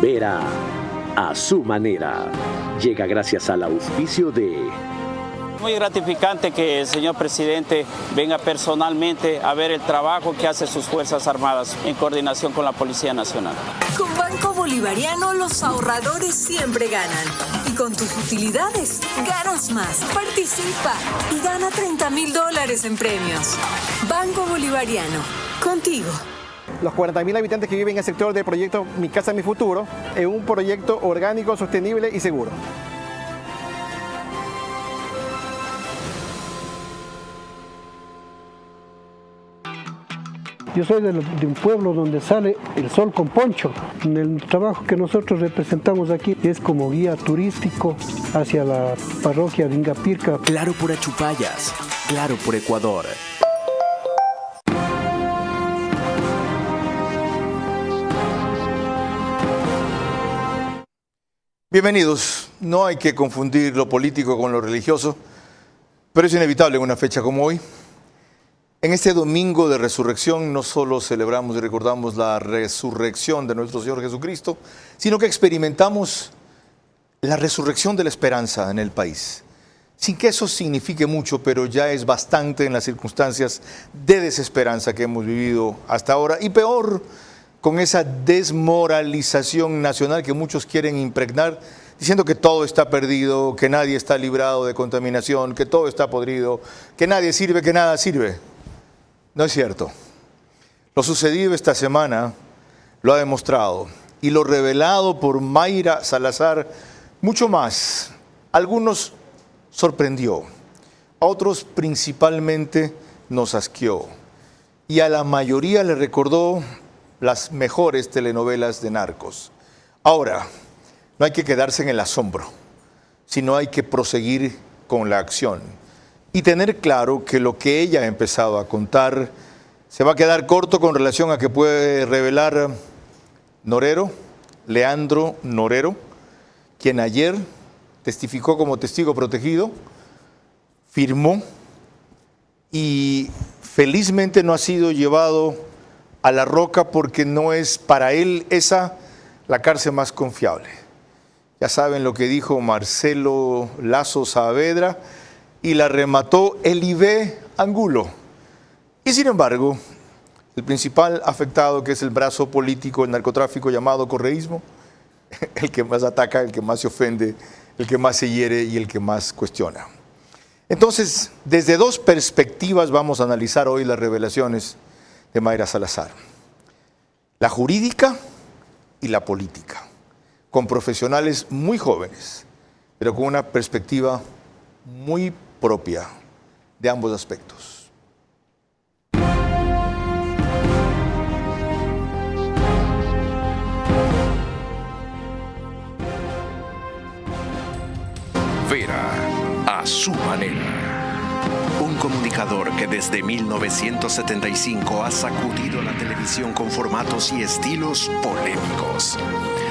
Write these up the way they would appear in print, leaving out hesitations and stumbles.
Vera a su manera. Llega gracias al auspicio de... Muy gratificante que el señor presidente venga personalmente a ver el trabajo que hacen sus Fuerzas Armadas en coordinación con la Policía Nacional. Con Banco Bolivariano los ahorradores siempre ganan. Y con tus utilidades ganas más. Participa y gana $30,000 en premios. Banco Bolivariano, contigo. Los 40.000 habitantes que viven en el sector del proyecto Mi Casa, Mi Futuro, es un proyecto orgánico, sostenible y seguro. Yo soy de un pueblo donde sale el sol con poncho. El trabajo que nosotros representamos aquí es como guía turístico hacia la parroquia de Ingapirca. Claro por Achupayas, claro por Ecuador. Bienvenidos. No hay que confundir lo político con lo religioso, pero es inevitable en una fecha como hoy. En este domingo de resurrección no solo celebramos y recordamos la resurrección de nuestro Señor Jesucristo, sino que experimentamos la resurrección de la esperanza en el país. Sin que eso signifique mucho, pero ya es bastante en las circunstancias de desesperanza que hemos vivido hasta ahora, y peor, con esa desmoralización nacional que muchos quieren impregnar, diciendo que todo está perdido, que nadie está librado de contaminación, que todo está podrido, que nadie sirve, que nada sirve. No es cierto. Lo sucedido esta semana lo ha demostrado, y lo revelado por Mayra Salazar mucho más. Algunos sorprendió, a otros principalmente nos asqueó, y a la mayoría le recordó las mejores telenovelas de narcos. Ahora, no hay que quedarse en el asombro, sino hay que proseguir con la acción y tener claro que lo que ella ha empezado a contar se va a quedar corto con relación a que puede revelar Leandro Norero, quien ayer testificó como testigo protegido, firmó y felizmente no ha sido llevado a la roca porque no es para él esa la cárcel más confiable. Ya saben lo que dijo Marcelo Lazo Saavedra y la remató Elivé Angulo. Y sin embargo, el principal afectado, que es el brazo político del narcotráfico llamado correísmo, el que más ataca, el que más se ofende, el que más se hiere y el que más cuestiona. Entonces, desde dos perspectivas vamos a analizar hoy las revelaciones de Mayra Salazar: la jurídica y la política, con profesionales muy jóvenes, pero con una perspectiva muy propia de ambos aspectos. Vera a su manera. Un comunicador que desde 1975 ha sacudido la televisión con formatos y estilos polémicos,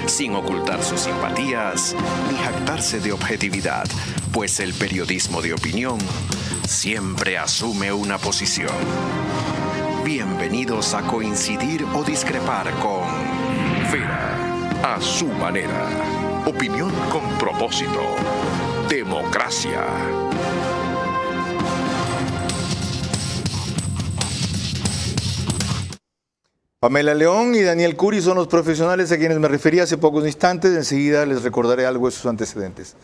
sin ocultar sus simpatías ni jactarse de objetividad, pues el periodismo de opinión siempre asume una posición. Bienvenidos a coincidir o discrepar con Vera a su manera. Opinión con propósito. Democracia. Pamela León y Daniel Curi son los profesionales a quienes me refería hace pocos instantes. Enseguida les recordaré algo de sus antecedentes.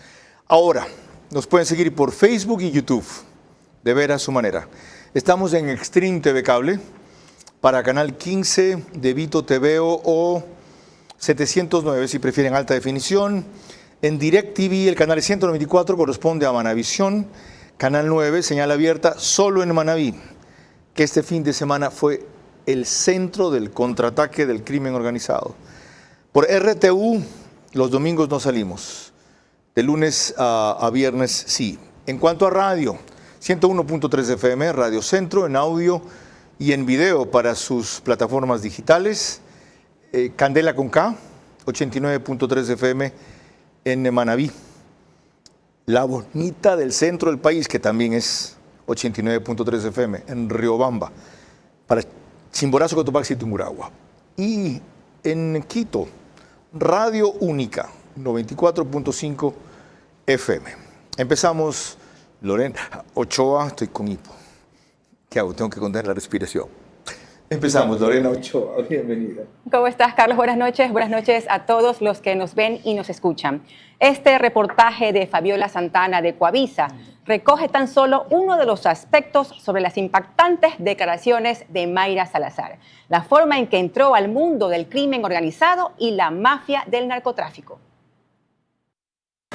Ahora, nos pueden seguir por Facebook y YouTube, de Vera a su manera. Estamos en Extreme TV Cable, para Canal 15 de Vito TVO o 709 si prefieren alta definición. En DirecTV el canal 194 corresponde a Manavisión. Canal 9, señal abierta solo en Manaví, que este fin de semana fue el centro del contraataque del crimen organizado. Por RTU, los domingos no salimos. De lunes a viernes sí. En cuanto a radio, 101.3 FM, Radio Centro, en audio y en video para sus plataformas digitales. Candela con K, 89.3 FM en Manaví. La bonita del centro del país, que también es 89.3 FM, en Riobamba, para Chimborazo, Cotopaxi y Tungurahua. Y en Quito, Radio Única, 94.5 FM. Empezamos, Lorena Ochoa, estoy con hipo. ¿Qué hago? Tengo que contener la respiración. Empezamos, Lorena Ochoa, bienvenida. ¿Cómo estás, Carlos? Buenas noches a todos los que nos ven y nos escuchan. Este reportaje de Fabiola Santana de Coavisa recoge tan solo uno de los aspectos sobre las impactantes declaraciones de Mayra Salazar, la forma en que entró al mundo del crimen organizado y la mafia del narcotráfico.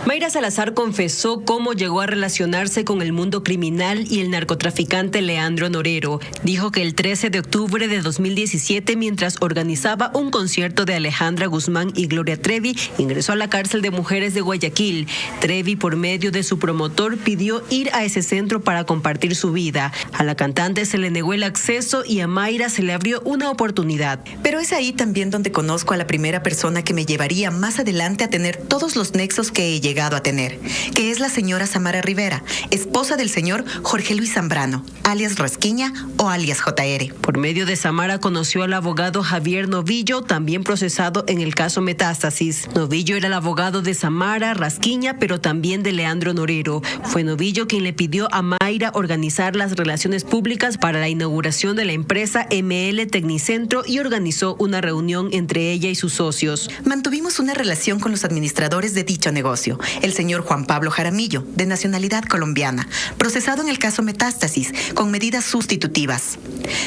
Mayra Salazar confesó cómo llegó a relacionarse con el mundo criminal y el narcotraficante Leandro Norero. Dijo que el 13 de octubre de 2017, mientras organizaba un concierto de Alejandra Guzmán y Gloria Trevi, ingresó a la cárcel de mujeres de Guayaquil. Trevi, por medio de su promotor, pidió ir a ese centro para compartir su vida. A la cantante se le negó el acceso y a Mayra se le abrió una oportunidad. Pero es ahí también donde conozco a la primera persona que me llevaría más adelante a tener todos los nexos que he llegado a tener, que es la señora Samara Rivera, esposa del señor Jorge Luis Zambrano, alias Rasquiña o alias JR. Por medio de Samara conoció al abogado Javier Novillo, también procesado en el caso Metástasis. Novillo era el abogado de Samara, Rasquiña, pero también de Leandro Norero. Fue Novillo quien le pidió a Mayra organizar las relaciones públicas para la inauguración de la empresa ML Tecnicentro y organizó una reunión entre ella y sus socios. Mantuvimos una relación con los administradores de dicho negocio. El señor Juan Pablo Jaramillo, de nacionalidad colombiana, procesado en el caso Metástasis, con medidas sustitutivas.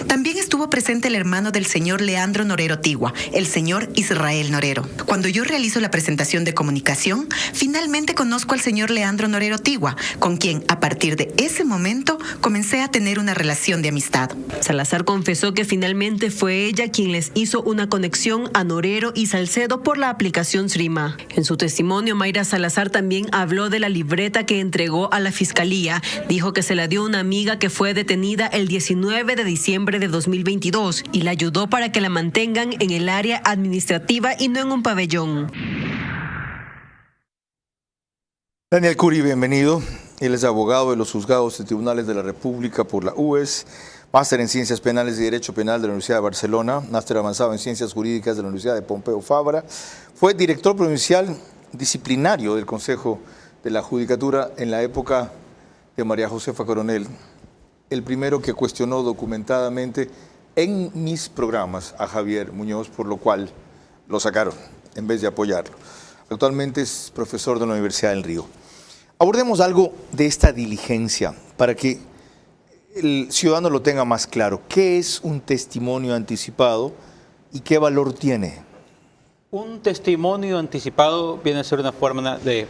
También estuvo presente el hermano del señor Leandro Norero Tigua, el señor Israel Norero. Cuando yo realizo la presentación de comunicación, finalmente conozco al señor Leandro Norero Tigua, con quien, a partir de ese momento, comencé a tener una relación de amistad. Salazar confesó que finalmente fue ella quien les hizo una conexión a Norero y Salcedo por la aplicación Srima. En su testimonio, Mayra Salazar también habló de la libreta que entregó a la fiscalía. Dijo que se la dio una amiga que fue detenida el 19 de diciembre de 2022 y la ayudó para que la mantengan en el área administrativa y no en un pabellón. Daniel Curi, bienvenido. Él es abogado de los juzgados y tribunales de la República por la UES, máster en Ciencias Penales y Derecho Penal de la Universidad de Barcelona, máster avanzado en Ciencias Jurídicas de la Universidad de Pompeu Fabra. Fue director provincial disciplinario del Consejo de la Judicatura en la época de María Josefa Coronel, el primero que cuestionó documentadamente en mis programas a Javier Muñoz, por lo cual lo sacaron en vez de apoyarlo. Actualmente es profesor de la Universidad del Río. Abordemos algo de esta diligencia para que el ciudadano lo tenga más claro. ¿Qué es un testimonio anticipado y qué valor tiene? Un testimonio anticipado viene a ser una forma de,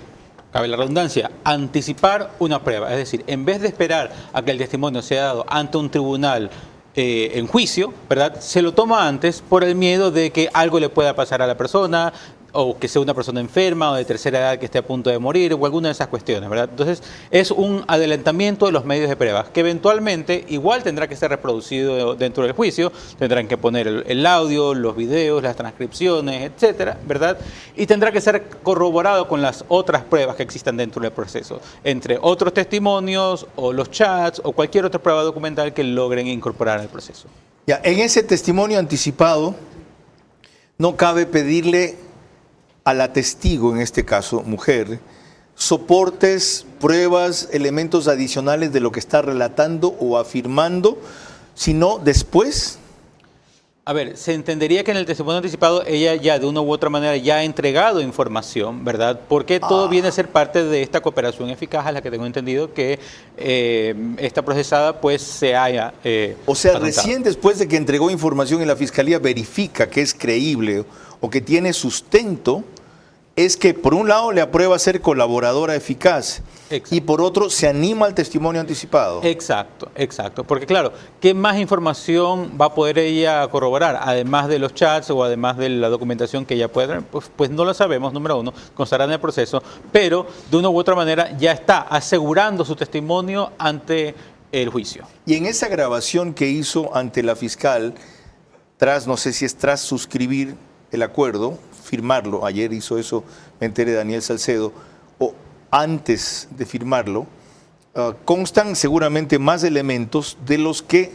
cabe la redundancia, anticipar una prueba. Es decir, en vez de esperar a que el testimonio sea dado ante un tribunal en juicio, ¿verdad?, se lo toma antes por el miedo de que algo le pueda pasar a la persona, o que sea una persona enferma o de tercera edad que esté a punto de morir o alguna de esas cuestiones, ¿verdad? Entonces, es un adelantamiento de los medios de pruebas que eventualmente igual tendrá que ser reproducido dentro del juicio, tendrán que poner el audio, los videos, las transcripciones, etcétera, ¿verdad? Y tendrá que ser corroborado con las otras pruebas que existan dentro del proceso, entre otros testimonios o los chats o cualquier otra prueba documental que logren incorporar al proceso. Ya, en ese testimonio anticipado no cabe pedirle a la testigo, en este caso mujer, soportes, pruebas, elementos adicionales de lo que está relatando o afirmando, sino después. A ver, se entendería que en el testimonio anticipado ella ya de una u otra manera ya ha entregado información, ¿verdad? Porque todo viene a ser parte de esta cooperación eficaz a la que tengo entendido que esta procesada pues se haya o sea, anotado. Recién después de que entregó información y la Fiscalía verifica que es creíble o que tiene sustento, es que por un lado le aprueba ser colaboradora eficaz. Exacto. Y por otro se anima al testimonio anticipado. Exacto, exacto. Porque claro, ¿qué más información va a poder ella corroborar? Además de los chats o además de la documentación que ella puede tener, pues no lo sabemos, número uno, constará en el proceso, pero de una u otra manera ya está asegurando su testimonio ante el juicio. Y en esa grabación que hizo ante la fiscal, no sé si es tras suscribir el acuerdo, firmarlo, ayer hizo eso, me enteré, Daniel Salcedo, o antes de firmarlo, constan seguramente más elementos de los que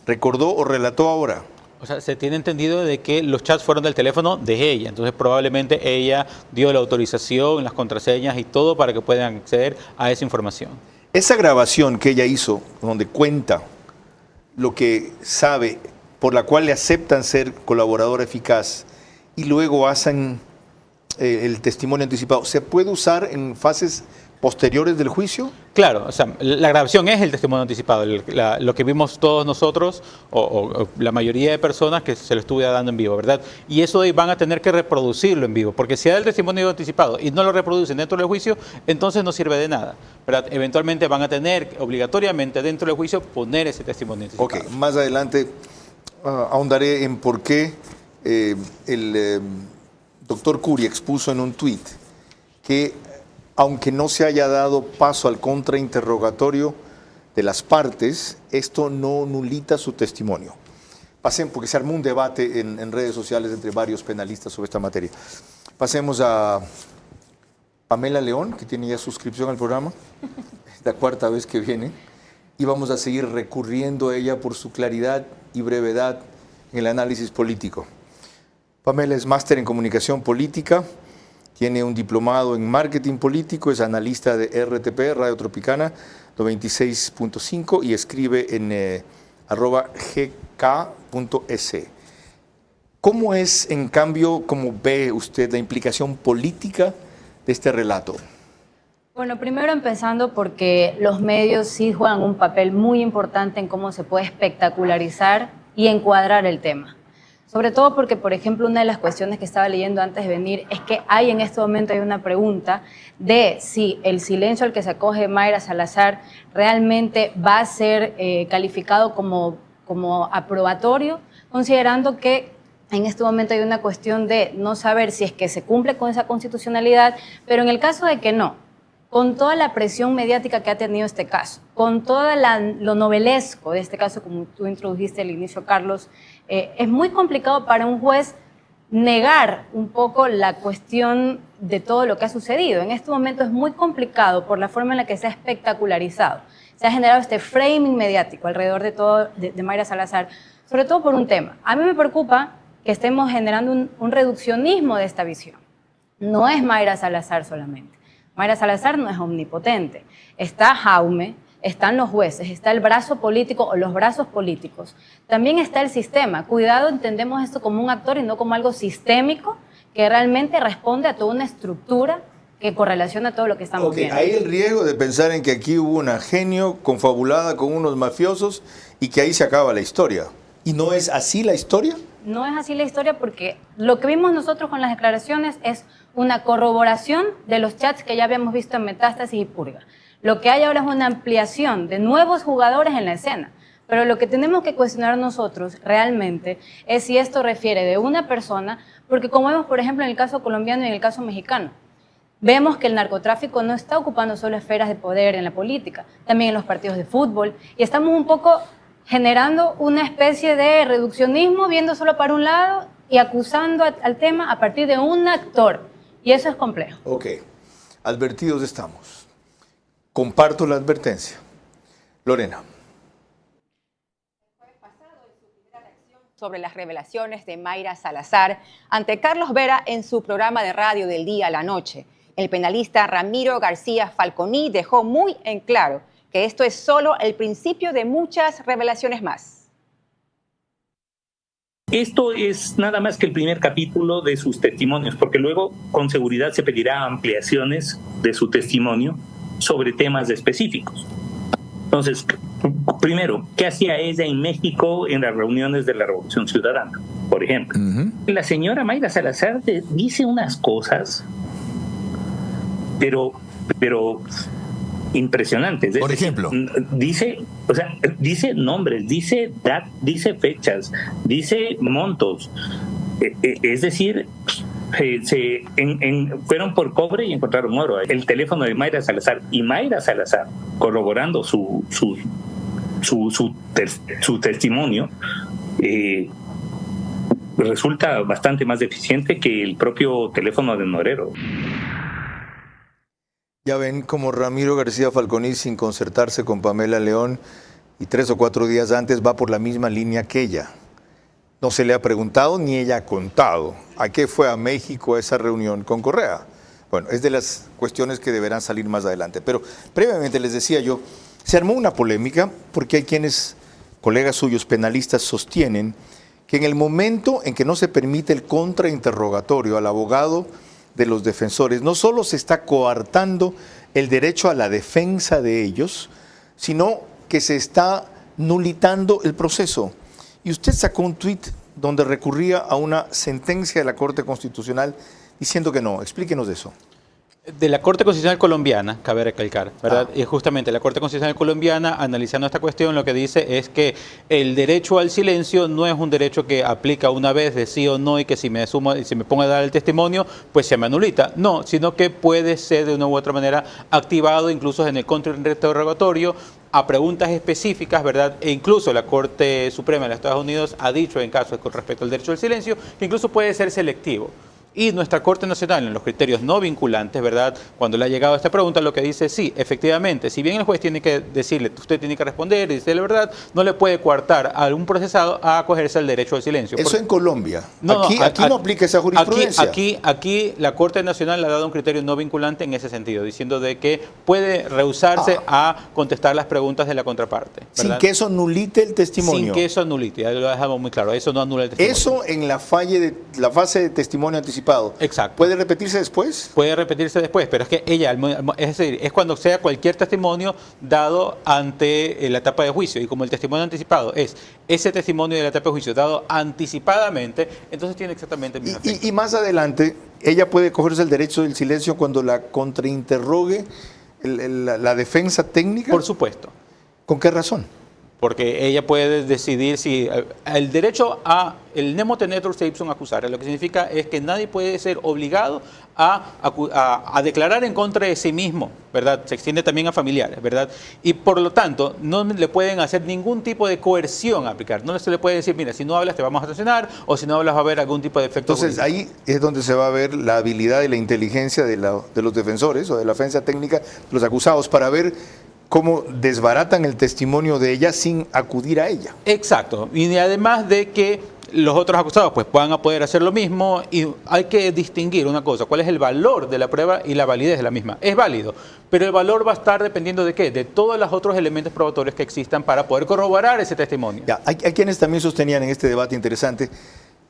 recordó o relató ahora. O sea, se tiene entendido de que los chats fueron del teléfono de ella, entonces probablemente ella dio la autorización, las contraseñas y todo para que puedan acceder a esa información. Esa grabación que ella hizo, donde cuenta lo que sabe, por la cual le aceptan ser colaboradora eficaz y luego hacen el testimonio anticipado, ¿se puede usar en fases posteriores del juicio? Claro, o sea, la grabación es el testimonio anticipado, lo que vimos todos nosotros o la mayoría de personas que se lo estuve dando en vivo, ¿verdad? Y eso de ahí van a tener que reproducirlo en vivo, porque si da el testimonio anticipado y no lo reproducen dentro del juicio, entonces no sirve de nada, ¿verdad? Eventualmente van a tener obligatoriamente dentro del juicio poner ese testimonio anticipado. Ok, más adelante ahondaré en por qué el doctor Curi expuso en un tuit que aunque no se haya dado paso al contrainterrogatorio de las partes, esto no nulita su testimonio. Pasen, porque se armó un debate en redes sociales entre varios penalistas sobre esta materia. Pasemos a Pamela León, que tiene ya suscripción al programa, la cuarta vez que viene, y vamos a seguir recurriendo a ella por su claridad y brevedad en el análisis político. Pamela es máster en comunicación política, tiene un diplomado en marketing político, es analista de RTP, Radio Tropicana, 96.5, y escribe en @gk.es. ¿Cómo es, en cambio, cómo ve usted la implicación política de este relato? Bueno, primero empezando porque los medios sí juegan un papel muy importante en cómo se puede espectacularizar y encuadrar el tema. Sobre todo porque, por ejemplo, una de las cuestiones que estaba leyendo antes de venir es que en este momento hay una pregunta de si el silencio al que se acoge Mayra Salazar realmente va a ser calificado como aprobatorio, considerando que en este momento hay una cuestión de no saber si es que se cumple con esa constitucionalidad, pero en el caso de que no, con toda la presión mediática que ha tenido este caso, con todo lo novelesco de este caso, como tú introdujiste al inicio, Carlos, es muy complicado para un juez negar un poco la cuestión de todo lo que ha sucedido. En este momento es muy complicado por la forma en la que se ha espectacularizado. Se ha generado este framing mediático alrededor de todo de Mayra Salazar, sobre todo por un tema. A mí me preocupa que estemos generando un reduccionismo de esta visión. No es Mayra Salazar solamente. Mayra Salazar no es omnipotente. Está Jaume, están los jueces, está el brazo político o los brazos políticos. También está el sistema. Cuidado, entendemos esto como un actor y no como algo sistémico que realmente responde a toda una estructura que correlaciona todo lo que estamos viendo. Hay el riesgo de pensar en que aquí hubo una genio confabulada con unos mafiosos y que ahí se acaba la historia. ¿Y no es así la historia? No es así la historia porque lo que vimos nosotros con las declaraciones es una corroboración de los chats que ya habíamos visto en Metástasis y Purga. Lo que hay ahora es una ampliación de nuevos jugadores en la escena. Pero lo que tenemos que cuestionar nosotros realmente es si esto refiere de una persona, porque como vemos, por ejemplo, en el caso colombiano y en el caso mexicano, vemos que el narcotráfico no está ocupando solo esferas de poder en la política, también en los partidos de fútbol, y estamos un poco generando una especie de reduccionismo, viendo solo para un lado y acusando al tema a partir de un actor. Y eso es complejo. Ok, advertidos estamos. Comparto la advertencia. Lorena. Sobre las revelaciones de Mayra Salazar ante Carlos Vera en su programa de radio del día a la noche. El penalista Ramiro García Falconi dejó muy en claro que esto es solo el principio de muchas revelaciones más. Esto es nada más que el primer capítulo de sus testimonios, porque luego con seguridad se pedirá ampliaciones de su testimonio sobre temas específicos. Entonces, primero, ¿qué hacía ella en México en las reuniones de la Revolución Ciudadana, por ejemplo? La señora Mayra Salazar dice unas cosas, pero impresionantes. Por ejemplo, dice nombres, dice fechas, dice montos. Es decir, fueron por cobre y encontraron oro. El teléfono de Mayra Salazar y Mayra Salazar corroborando su testimonio resulta bastante más deficiente que el propio teléfono de Norero. Ya ven como Ramiro García Falconi, sin concertarse con Pamela León y 3 o 4 días antes, va por la misma línea que ella. No se le ha preguntado ni ella ha contado a qué fue a México a esa reunión con Correa. Bueno, es de las cuestiones que deberán salir más adelante. Pero previamente les decía yo, se armó una polémica porque hay quienes, colegas suyos penalistas, sostienen que en el momento en que no se permite el contrainterrogatorio al abogado de los defensores, no solo se está coartando el derecho a la defensa de ellos, sino que se está nulitando el proceso. Y usted sacó un tuit donde recurría a una sentencia de la Corte Constitucional diciendo que no. Explíquenos de eso. De la Corte Constitucional colombiana, cabe recalcar, ¿verdad? Y justamente la Corte Constitucional colombiana, analizando esta cuestión, lo que dice es que el derecho al silencio no es un derecho que aplica una vez de sí o no y que si me pongo a dar el testimonio, pues se me anulita. No, sino que puede ser de una u otra manera activado incluso en el contrainterrogatorio a preguntas específicas, ¿verdad? E incluso la Corte Suprema de los Estados Unidos ha dicho en casos con respecto al derecho al silencio que incluso puede ser selectivo. Y nuestra Corte Nacional, en los criterios no vinculantes, ¿verdad?, cuando le ha llegado esta pregunta, lo que dice, sí, efectivamente, si bien el juez tiene que decirle, usted tiene que responder y decirle la verdad, no le puede coartar a algún procesado a acogerse al derecho al silencio. Eso en Colombia. Aquí no aplica esa jurisprudencia. Aquí la Corte Nacional le ha dado un criterio no vinculante en ese sentido, diciendo de que puede rehusarse a contestar las preguntas de la contraparte, ¿verdad? Sin que eso anulite el testimonio. Sin que eso anulite, ya lo dejamos muy claro, eso no anula el testimonio. Eso en la fase de testimonio anticipado. Exacto. ¿Puede repetirse después? Puede repetirse después, pero es que es decir, es cuando sea cualquier testimonio dado ante la etapa de juicio, y como el testimonio anticipado es ese testimonio de la etapa de juicio dado anticipadamente, entonces tiene exactamente el mismo efecto. Y más adelante, ella puede cogerse el derecho del silencio cuando la contrainterrogue la defensa técnica. Por supuesto. ¿Con qué razón? Porque ella puede decidir si el derecho a el nemo tenetur se ipsum accusare, lo que significa es que nadie puede ser obligado a declarar en contra de sí mismo, ¿verdad? Se extiende también a familiares, ¿verdad? Y por lo tanto, no le pueden hacer ningún tipo de coerción a aplicar. No se le puede decir, mira, si no hablas te vamos a sancionar, o si no hablas va a haber algún tipo de efecto. Entonces ahí es donde se va a ver la habilidad y la inteligencia de los defensores o de la defensa técnica de los acusados para ver cómo desbaratan el testimonio de ella sin acudir a ella. Exacto, y además de que los otros acusados pues van a poder hacer lo mismo, y hay que distinguir una cosa, cuál es el valor de la prueba y la validez de la misma. Es válido, pero el valor va a estar dependiendo de qué, de todos los otros elementos probatorios que existan para poder corroborar ese testimonio. Ya, hay quienes también sostenían en este debate interesante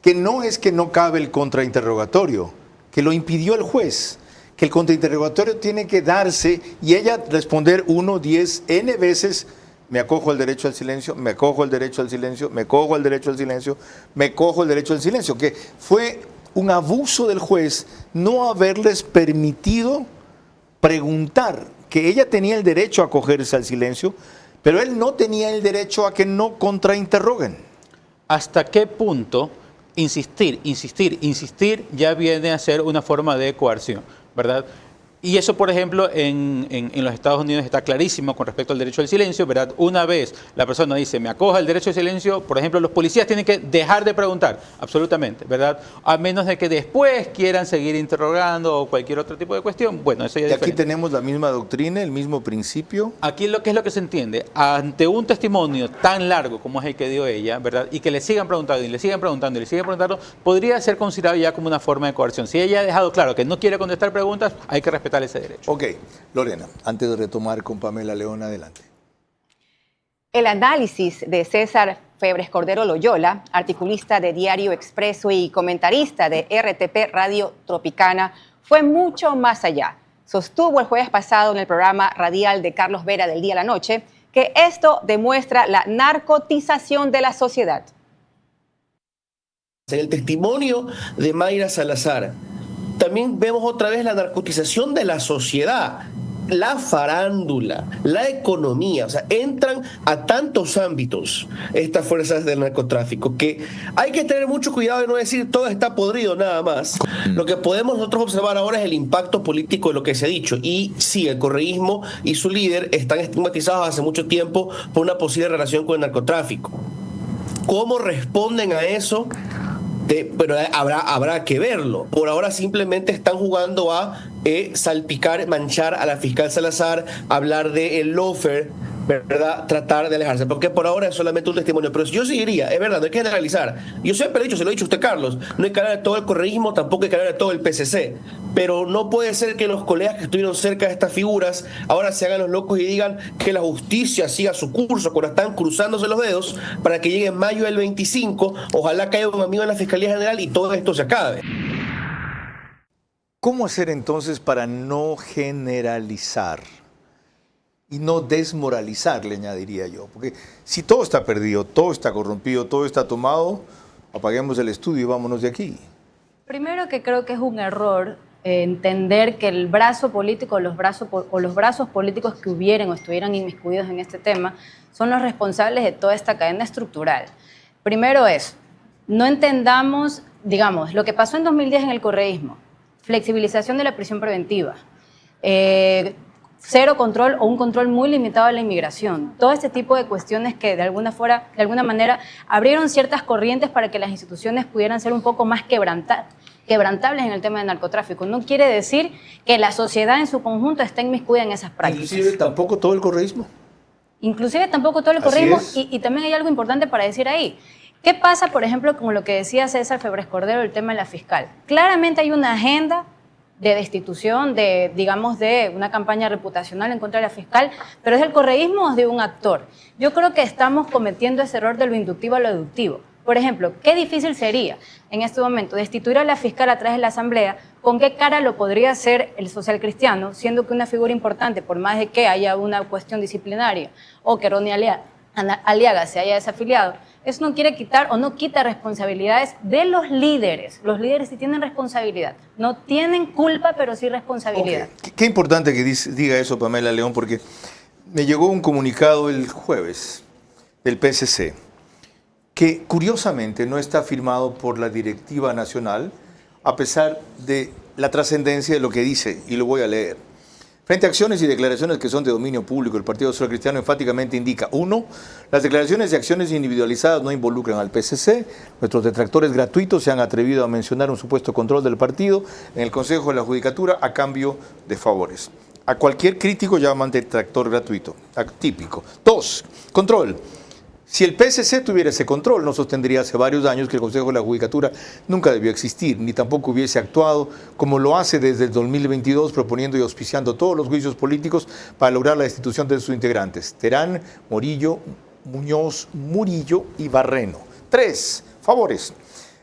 que no es que no cabe el contrainterrogatorio, que lo impidió el juez, que el contrainterrogatorio tiene que darse y ella responder 1, 10, N veces, me acojo al derecho al silencio, me acojo al derecho al silencio, me acojo al derecho al silencio, me acojo al derecho al silencio, que fue un abuso del juez no haberles permitido preguntar, que ella tenía el derecho a acogerse al silencio, pero él no tenía el derecho a que no contrainterroguen. ¿Hasta qué punto insistir ya viene a ser una forma de coerción, ¿verdad? Y eso, por ejemplo, en los Estados Unidos está clarísimo con respecto al derecho al silencio, ¿verdad? Una vez la persona dice, me acojo al derecho al silencio, por ejemplo, los policías tienen que dejar de preguntar, absolutamente, ¿verdad? A menos de que después quieran seguir interrogando o cualquier otro tipo de cuestión, bueno, eso ya es diferente. diferente. Aquí tenemos la misma doctrina, el mismo principio. Aquí lo que es lo que se entiende, ante un testimonio tan largo como es el que dio ella, ¿verdad? Y que le sigan preguntando y le sigan preguntando y le sigan preguntando, podría ser considerado ya como una forma de coerción. Si ella ha dejado claro que no quiere contestar preguntas, hay que respetar ese derecho. Ok, Lorena, antes de retomar con Pamela León, adelante. El análisis de César Febres Cordero Loyola, articulista de Diario Expreso y comentarista de RTP Radio Tropicana, fue mucho más allá. Sostuvo el jueves pasado en el programa radial de Carlos Vera del Día a la Noche que esto demuestra la narcotización de la sociedad. En el testimonio de Mayra Salazar, también vemos otra vez la narcotización de la sociedad, la farándula, la economía, o sea, entran a tantos ámbitos estas fuerzas del narcotráfico que hay que tener mucho cuidado de no decir todo está podrido nada más. Lo que podemos nosotros observar ahora es el impacto político de lo que se ha dicho, y sí, el correísmo y su líder están estigmatizados hace mucho tiempo por una posible relación con el narcotráfico. ¿Cómo responden a eso? Pero habrá que verlo. Por ahora simplemente están jugando a salpicar, manchar a la fiscal Salazar, hablar del lawfare ¿verdad?, tratar de alejarse, porque por ahora es solamente un testimonio. Pero yo sí diría, es verdad, no hay que generalizar. Yo siempre he dicho, se lo ha dicho usted, Carlos, no hay que hablar de todo el correísmo, tampoco hay que hablar de todo el PCC. Pero no puede ser que los colegas que estuvieron cerca de estas figuras ahora se hagan los locos y digan que la justicia siga su curso cuando están cruzándose los dedos para que llegue en mayo del 25, ojalá caiga un amigo en la Fiscalía General y todo esto se acabe. ¿Cómo hacer entonces para no generalizar y no desmoralizar, le añadiría yo? Porque si todo está perdido, todo está corrompido, todo está tomado, apaguemos el estudio y vámonos de aquí. Primero, que creo que es un error entender que el brazo político los brazos políticos que hubieran o estuvieran inmiscuidos en este tema son los responsables de toda esta cadena estructural. Primero es, no entendamos, digamos, lo que pasó en 2010 en el correísmo, flexibilización de la prisión preventiva, cero control o un control muy limitado de la inmigración. Todo este tipo de cuestiones que de alguna manera abrieron ciertas corrientes para que las instituciones pudieran ser un poco más quebrantables en el tema del narcotráfico. No quiere decir que la sociedad en su conjunto esté inmiscuida en esas prácticas. Inclusive tampoco todo el correísmo. Inclusive tampoco todo el correísmo. Y también hay algo importante para decir ahí. ¿Qué pasa, por ejemplo, con lo que decía César Febres Cordero, el tema de la fiscal? Claramente hay una agenda de destitución, de una campaña reputacional en contra de la fiscal, pero ¿es el correísmo o es de un actor? Yo creo que estamos cometiendo ese error de lo inductivo a lo deductivo. Por ejemplo, qué difícil sería en este momento destituir a la fiscal a través de la Asamblea, con qué cara lo podría hacer el social cristiano, siendo que una figura importante, por más de que haya una cuestión disciplinaria o que Ronnie Aliaga se haya desafiliado, eso no quiere quitar o no quita responsabilidades de los líderes. Los líderes sí tienen responsabilidad. No tienen culpa, pero sí responsabilidad. Okay. Qué importante que diga eso, Pamela León, porque me llegó un comunicado el jueves del PSC que curiosamente no está firmado por la directiva nacional, a pesar de la trascendencia de lo que dice, y lo voy a leer. Frente a acciones y declaraciones que son de dominio público, el Partido Social Cristiano enfáticamente indica: 1. Las declaraciones y acciones individualizadas no involucran al PSC. Nuestros detractores gratuitos se han atrevido a mencionar un supuesto control del partido en el Consejo de la Judicatura a cambio de favores. A cualquier crítico llaman detractor gratuito, atípico. 2. Control. Si el PSC tuviera ese control, no sostendría hace varios años que el Consejo de la Judicatura nunca debió existir, ni tampoco hubiese actuado como lo hace desde el 2022, proponiendo y auspiciando todos los juicios políticos para lograr la destitución de sus integrantes: Terán, Morillo, Muñoz, Murillo y Barreno. 3. Favores.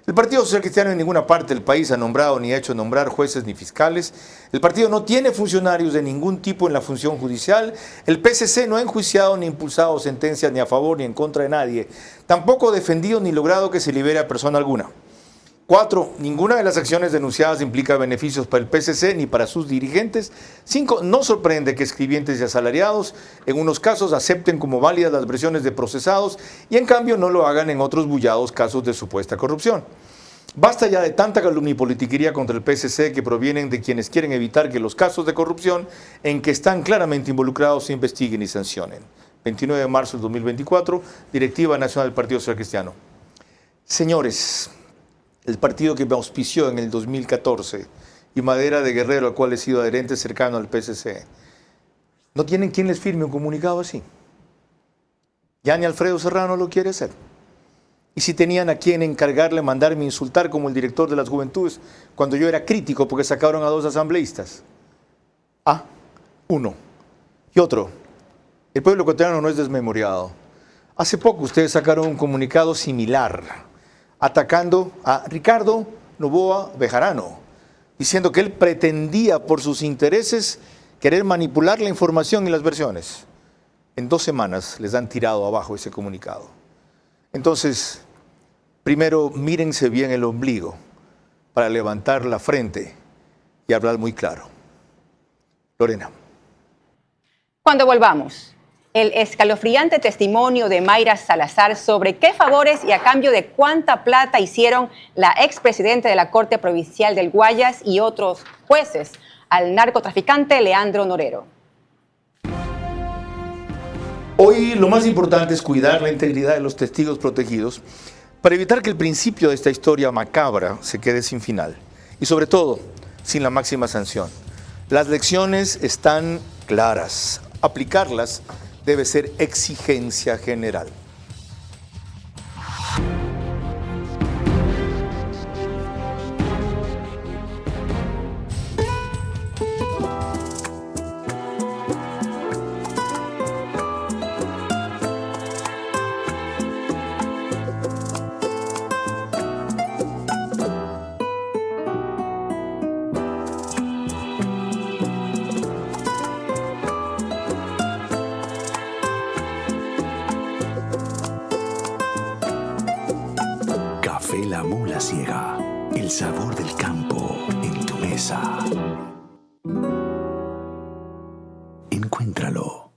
El Partido Social Cristiano en ninguna parte del país ha nombrado ni ha hecho nombrar jueces ni fiscales. El partido no tiene funcionarios de ningún tipo en la función judicial. El PSC no ha enjuiciado ni impulsado sentencias ni a favor ni en contra de nadie. Tampoco ha defendido ni logrado que se libere a persona alguna. 4. Ninguna de las acciones denunciadas implica beneficios para el PSC ni para sus dirigentes. 5. No sorprende que escribientes y asalariados en unos casos acepten como válidas las versiones de procesados y en cambio no lo hagan en otros bullados casos de supuesta corrupción. Basta ya de tanta calumnia y politiquería contra el PSC que provienen de quienes quieren evitar que los casos de corrupción en que están claramente involucrados se investiguen y sancionen. 29 de marzo del 2024, Directiva Nacional del Partido Social Cristiano. Señores, el partido que me auspició en el 2014 y Madera de Guerrero, al cual he sido adherente cercano al PSC, ¿no tienen quien les firme un comunicado así? Ya ni Alfredo Serrano lo quiere hacer. Y si tenían a quien encargarle mandarme insultar como el director de las Juventudes cuando yo era crítico porque sacaron a 2 asambleístas. Uno. Y otro, el pueblo ecuatoriano no es desmemoriado. Hace poco ustedes sacaron un comunicado similar, atacando a Ricardo Noboa Bejarano, diciendo que él pretendía por sus intereses querer manipular la información y las versiones. En 2 semanas les han tirado abajo ese comunicado. Entonces, primero mírense bien el ombligo para levantar la frente y hablar muy claro. Lorena. Cuando volvamos, el escalofriante testimonio de Mayra Salazar sobre qué favores y a cambio de cuánta plata hicieron la expresidenta de la Corte Provincial del Guayas y otros jueces al narcotraficante Leandro Norero. Hoy lo más importante es cuidar la integridad de los testigos protegidos para evitar que el principio de esta historia macabra se quede sin final y sobre todo sin la máxima sanción. Las lecciones están claras. Aplicarlas debe ser exigencia general. Café La Mula Ciega, el sabor del campo en tu mesa. Encuéntralo.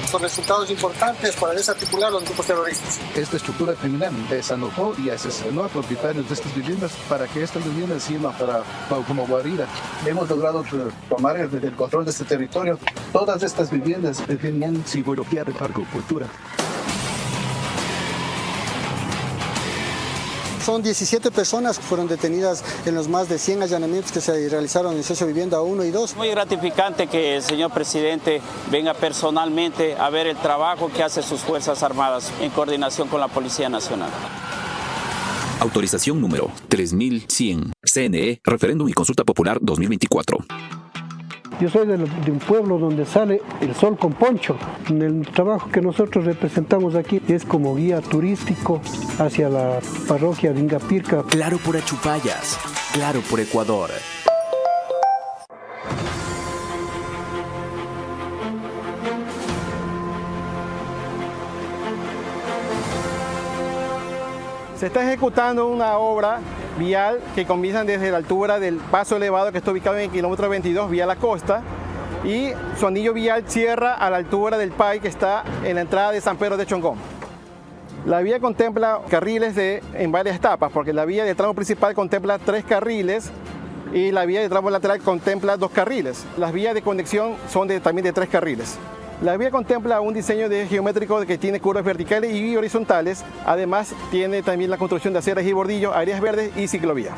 Son resultados importantes para desarticular los grupos terroristas. Esta estructura criminal desalojó y asesinó a propietarios de estas viviendas para que estas viviendas sirvan como guarida. Hemos logrado tomar el control de este territorio. Todas estas viviendas tenían simbología de agricultura. Son 17 personas que fueron detenidas en los más de 100 allanamientos que se realizaron en Socio Vivienda 1 y 2. Muy gratificante que el señor presidente venga personalmente a ver el trabajo que hacen sus Fuerzas Armadas en coordinación con la Policía Nacional. Autorización número 3100. CNE, Referéndum y Consulta Popular 2024. Yo soy de un pueblo donde sale el sol con poncho. El trabajo que nosotros representamos aquí es como guía turístico hacia la parroquia de Ingapirca. Claro por Achupayas, claro por Ecuador. Se está ejecutando una obra vial que comienza desde la altura del paso elevado que está ubicado en el kilómetro 22 vía la costa, y su anillo vial cierra a la altura del PAI que está en la entrada de San Pedro de Chongón. La vía contempla carriles en varias etapas, porque la vía del tramo principal contempla 3 carriles y la vía del tramo lateral contempla 2 carriles. Las vías de conexión son también de 3 carriles. La vía contempla un diseño geométrico que tiene curvas verticales y horizontales. Además, tiene también la construcción de aceras y bordillos, áreas verdes y ciclovía.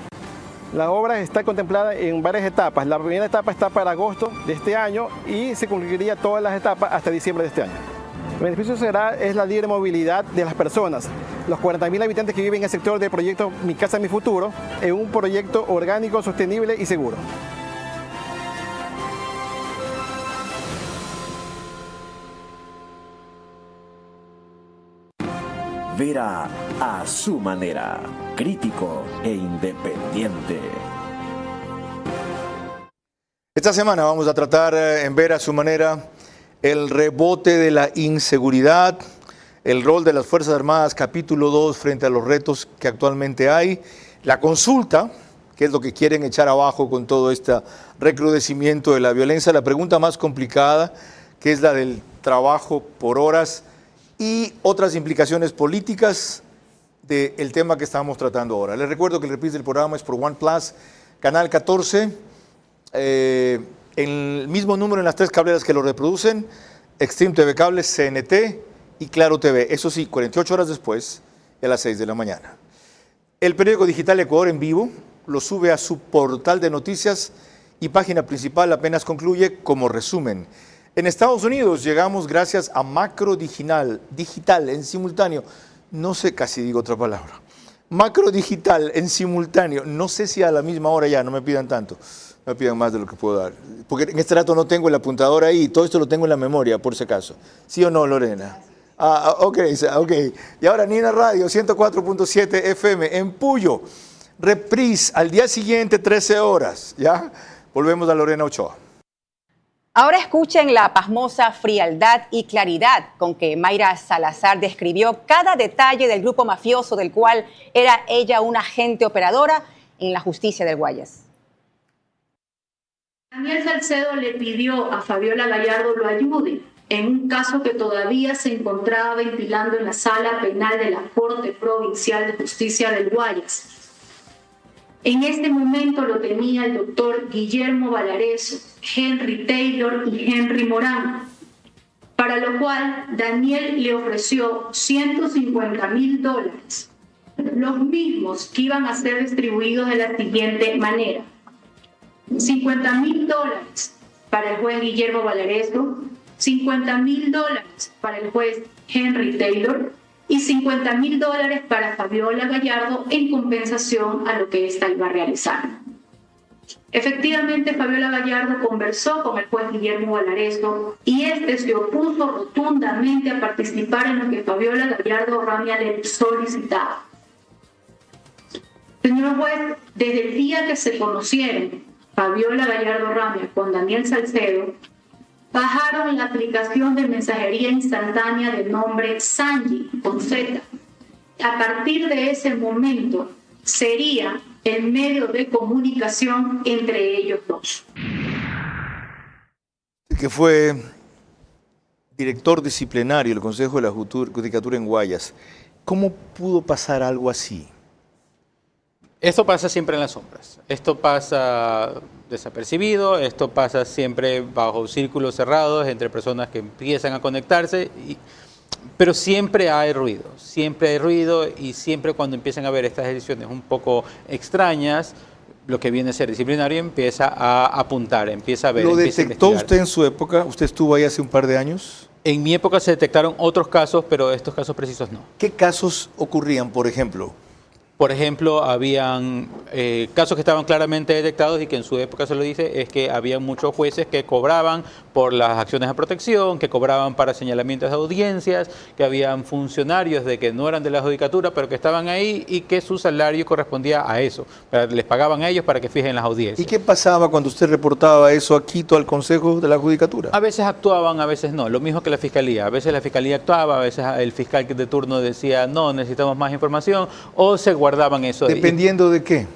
La obra está contemplada en varias etapas. La primera etapa está para agosto de este año y se concluiría todas las etapas hasta diciembre de este año. El beneficio es la libre movilidad de las personas. Los 40.000 habitantes que viven en el sector del proyecto Mi Casa, Mi Futuro, en un proyecto orgánico, sostenible y seguro. Vera a su manera, crítico e independiente. Esta semana vamos a tratar en Ver a su manera el rebote de la inseguridad, el rol de las Fuerzas Armadas, capítulo 2, frente a los retos que actualmente hay, la consulta, que es lo que quieren echar abajo con todo este recrudecimiento de la violencia, la pregunta más complicada, que es la del trabajo por horas, y otras implicaciones políticas del tema que estamos tratando ahora. Les recuerdo que el reprise del programa es por OnePlus, canal 14, el mismo número en las 3 cableras que lo reproducen, Extreme TV Cable, CNT y Claro TV. Eso sí, 48 horas después, a las 6 de la mañana. El periódico digital Ecuador en vivo lo sube a su portal de noticias y página principal apenas concluye como resumen. En Estados Unidos llegamos gracias a Macro Digital en simultáneo. No sé, casi digo otra palabra. Macro Digital en simultáneo. No sé si a la misma hora ya, no me pidan tanto. No me pidan más de lo que puedo dar. Porque en este rato no tengo el apuntador ahí. Todo esto lo tengo en la memoria, por si acaso. ¿Sí o no, Lorena? Ok. Y ahora Nina Radio, 104.7 FM en Puyo. Reprise al día siguiente, 13 horas. ¿Ya? Volvemos a Lorena Ochoa. Ahora escuchen la pasmosa frialdad y claridad con que Mayra Salazar describió cada detalle del grupo mafioso del cual era ella una agente operadora en la justicia del Guayas. Daniel Salcedo le pidió a Fabiola Gallardo lo ayude en un caso que todavía se encontraba ventilando en la sala penal de la Corte Provincial de Justicia del Guayas. En este momento lo tenía el doctor Guillermo Valareso, Henry Taylor y Henry Morán, para lo cual Daniel le ofreció $150,000 los mismos que iban a ser distribuidos de la siguiente manera: $50,000 para el juez Guillermo Valareso, $50,000 para el juez Henry Taylor y $50,000 para Fabiola Gallardo en compensación a lo que ésta iba a realizar. Efectivamente, Fabiola Gallardo conversó con el juez Guillermo Valareso y este se opuso rotundamente a participar en lo que Fabiola Gallardo Ramia le solicitaba. Señor juez, desde el día que se conocieron Fabiola Gallardo Ramia con Daniel Salcedo, bajaron la aplicación de mensajería instantánea de nombre Sanji con Z. A partir de ese momento sería el medio de comunicación entre ellos dos. Que fue director disciplinario del Consejo de la Judicatura en Guayas. ¿Cómo pudo pasar algo así? Esto pasa siempre en las sombras. Esto pasa desapercibido, esto pasa siempre bajo círculos cerrados entre personas que empiezan a conectarse, pero siempre hay ruido y siempre cuando empiezan a ver estas decisiones un poco extrañas, lo que viene a ser disciplinario empieza a apuntar, empieza a ver. ¿Lo detectó usted en su época? ¿Usted estuvo ahí hace un par de años? En mi época se detectaron otros casos, pero estos casos precisos no. ¿Qué casos ocurrían, por ejemplo? Por ejemplo, habían casos que estaban claramente detectados y que en su época se lo dice, es que había muchos jueces que cobraban por las acciones de protección, que cobraban para señalamientos de audiencias, que habían funcionarios de que no eran de la judicatura, pero que estaban ahí y que su salario correspondía a eso. Les pagaban a ellos para que fijen las audiencias. ¿Y qué pasaba cuando usted reportaba eso a Quito, al Consejo de la Judicatura? A veces actuaban, a veces no. Lo mismo que la Fiscalía. A veces la Fiscalía actuaba, a veces el fiscal de turno decía, no, necesitamos más información, o se guardaban eso. ¿Dependiendo de qué?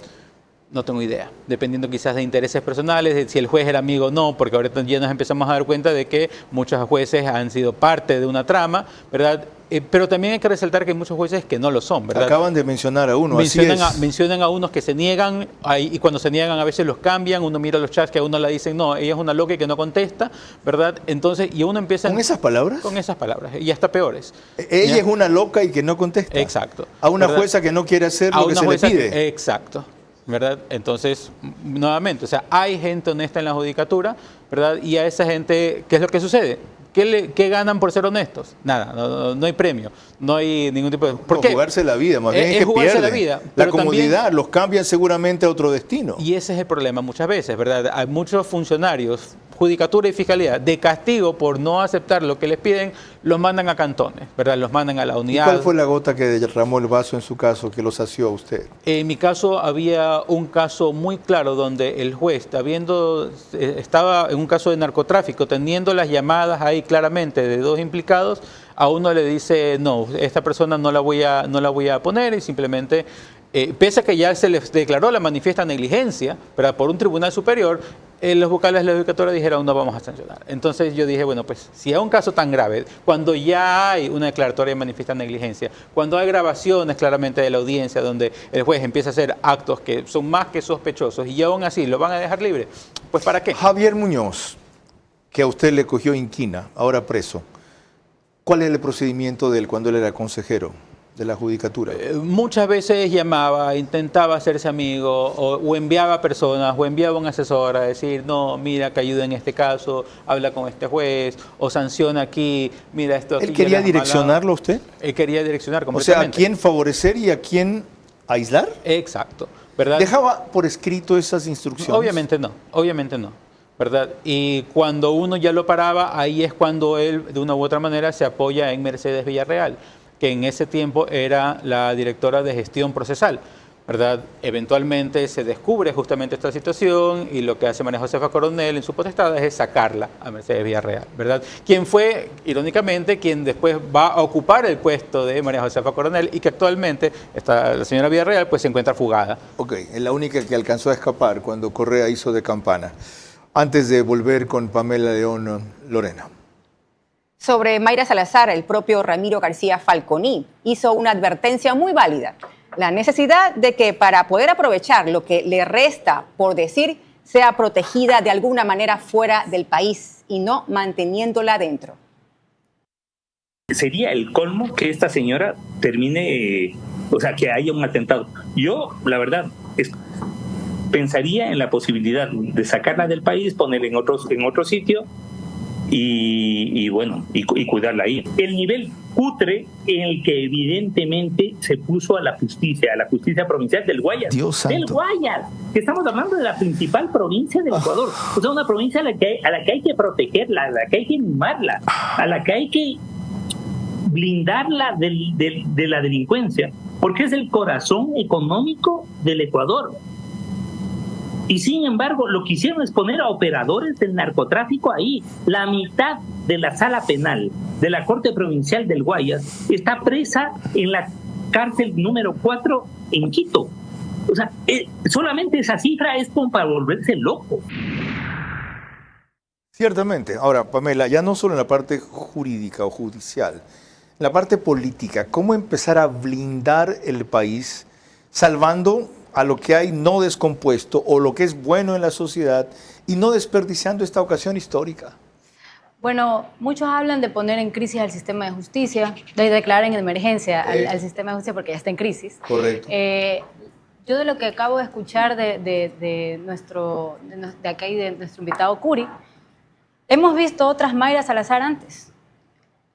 No tengo idea. Dependiendo quizás de intereses personales, de si el juez era amigo o no, porque ahorita ya nos empezamos a dar cuenta de que muchos jueces han sido parte de una trama, ¿verdad? Pero también hay que resaltar que hay muchos jueces que no lo son, ¿verdad? Acaban de mencionar a uno, mencionan a unos que se niegan, y cuando se niegan a veces los cambian, uno mira los chats que a uno le dicen, no, ella es una loca y que no contesta, ¿verdad? Entonces, y uno empieza... ¿Con esas palabras? Con esas palabras, y hasta peores. Ella es una loca y que no contesta. Exacto. A una ¿verdad? Jueza que no quiere hacer lo que se le pide. Exacto. ¿Verdad? Entonces, nuevamente, o sea, hay gente honesta en la judicatura, ¿verdad? Y a esa gente, ¿qué es lo que sucede? ¿Qué ganan por ser honestos? Nada, no hay premio, no hay ningún tipo de... ¿Por qué? Jugarse la vida, más bien es que jugarse pierden. la vida. La comodidad también, los cambian seguramente a otro destino. Y ese es el problema muchas veces, ¿verdad? Hay muchos funcionarios, judicatura y fiscalía, de castigo por no aceptar lo que les piden, los mandan a cantones, ¿verdad? Los mandan a la unidad. ¿Y cuál fue la gota que derramó el vaso en su caso, que lo sació a usted? En mi caso había un caso muy claro donde el juez, estaba en un caso de narcotráfico, teniendo las llamadas ahí claramente de dos implicados, a uno le dice, no, esta persona no la voy a poner y simplemente... pese a que ya se les declaró la manifiesta negligencia, pero por un tribunal superior, los vocales de la judicatura dijeron no vamos a sancionar. Entonces yo dije, bueno, pues si es un caso tan grave, cuando ya hay una declaratoria de manifiesta negligencia, cuando hay grabaciones claramente de la audiencia donde el juez empieza a hacer actos que son más que sospechosos y aún así lo van a dejar libre, pues ¿para qué? Javier Muñoz, que a usted le cogió inquina, ahora preso, ¿cuál es el procedimiento de él cuando él era consejero de la judicatura? Muchas veces llamaba, intentaba hacerse amigo o enviaba personas o enviaba un asesor a decir, no, mira, que ayude en este caso, habla con este juez o sanciona aquí, mira esto aquí. ¿Él quería direccionarlo a usted? Él quería direccionar completamente. O sea, ¿a quién favorecer y a quién aislar? Exacto. ¿Verdad? ¿Dejaba por escrito esas instrucciones? Obviamente no. ¿Verdad? Y cuando uno ya lo paraba, ahí es cuando él, de una u otra manera, se apoya en Mercedes Villarreal, que en ese tiempo era la directora de gestión procesal, ¿verdad? Eventualmente se descubre justamente esta situación y lo que hace María Josefa Coronel en su potestad es sacarla a Mercedes Villarreal, ¿verdad? Quien fue, irónicamente, quien después va a ocupar el puesto de María Josefa Coronel y que actualmente la señora Villarreal pues se encuentra fugada. Ok, es la única que alcanzó a escapar cuando Correa hizo de campana. Antes de volver con Pamela León, Lorena. Sobre Mayra Salazar, el propio Ramiro García Falconi hizo una advertencia muy válida. La necesidad de que para poder aprovechar lo que le resta por decir, sea protegida de alguna manera fuera del país y no manteniéndola dentro. Sería el colmo que esta señora termine O sea, que haya un atentado. Yo, la verdad, pensaría en la posibilidad de sacarla del país, ponerla en otro sitio y cuidarla ahí. El nivel cutre en el que evidentemente se puso a la justicia provincial del Guayas. Dios santo. Del Guayas, que estamos hablando de la principal provincia del Ecuador. O sea, una provincia a la que hay que protegerla, a la que hay que mimarla, a la que hay que blindarla de la delincuencia, porque es el corazón económico del Ecuador. Y sin embargo, lo que hicieron es poner a operadores del narcotráfico ahí. La mitad de la sala penal de la Corte Provincial del Guayas está presa en la cárcel número 4 en Quito. O sea, solamente esa cifra es como para volverse loco. Ciertamente. Ahora, Pamela, ya no solo en la parte jurídica o judicial, en la parte política, ¿cómo empezar a blindar el país salvando a lo que hay no descompuesto o lo que es bueno en la sociedad y no desperdiciando esta ocasión histórica? Bueno, muchos hablan de poner en crisis al sistema de justicia, de declarar en emergencia al sistema de justicia porque ya está en crisis. Correcto. Yo de lo que acabo de escuchar de nuestro invitado Curi, hemos visto otras Mayra Salazar antes.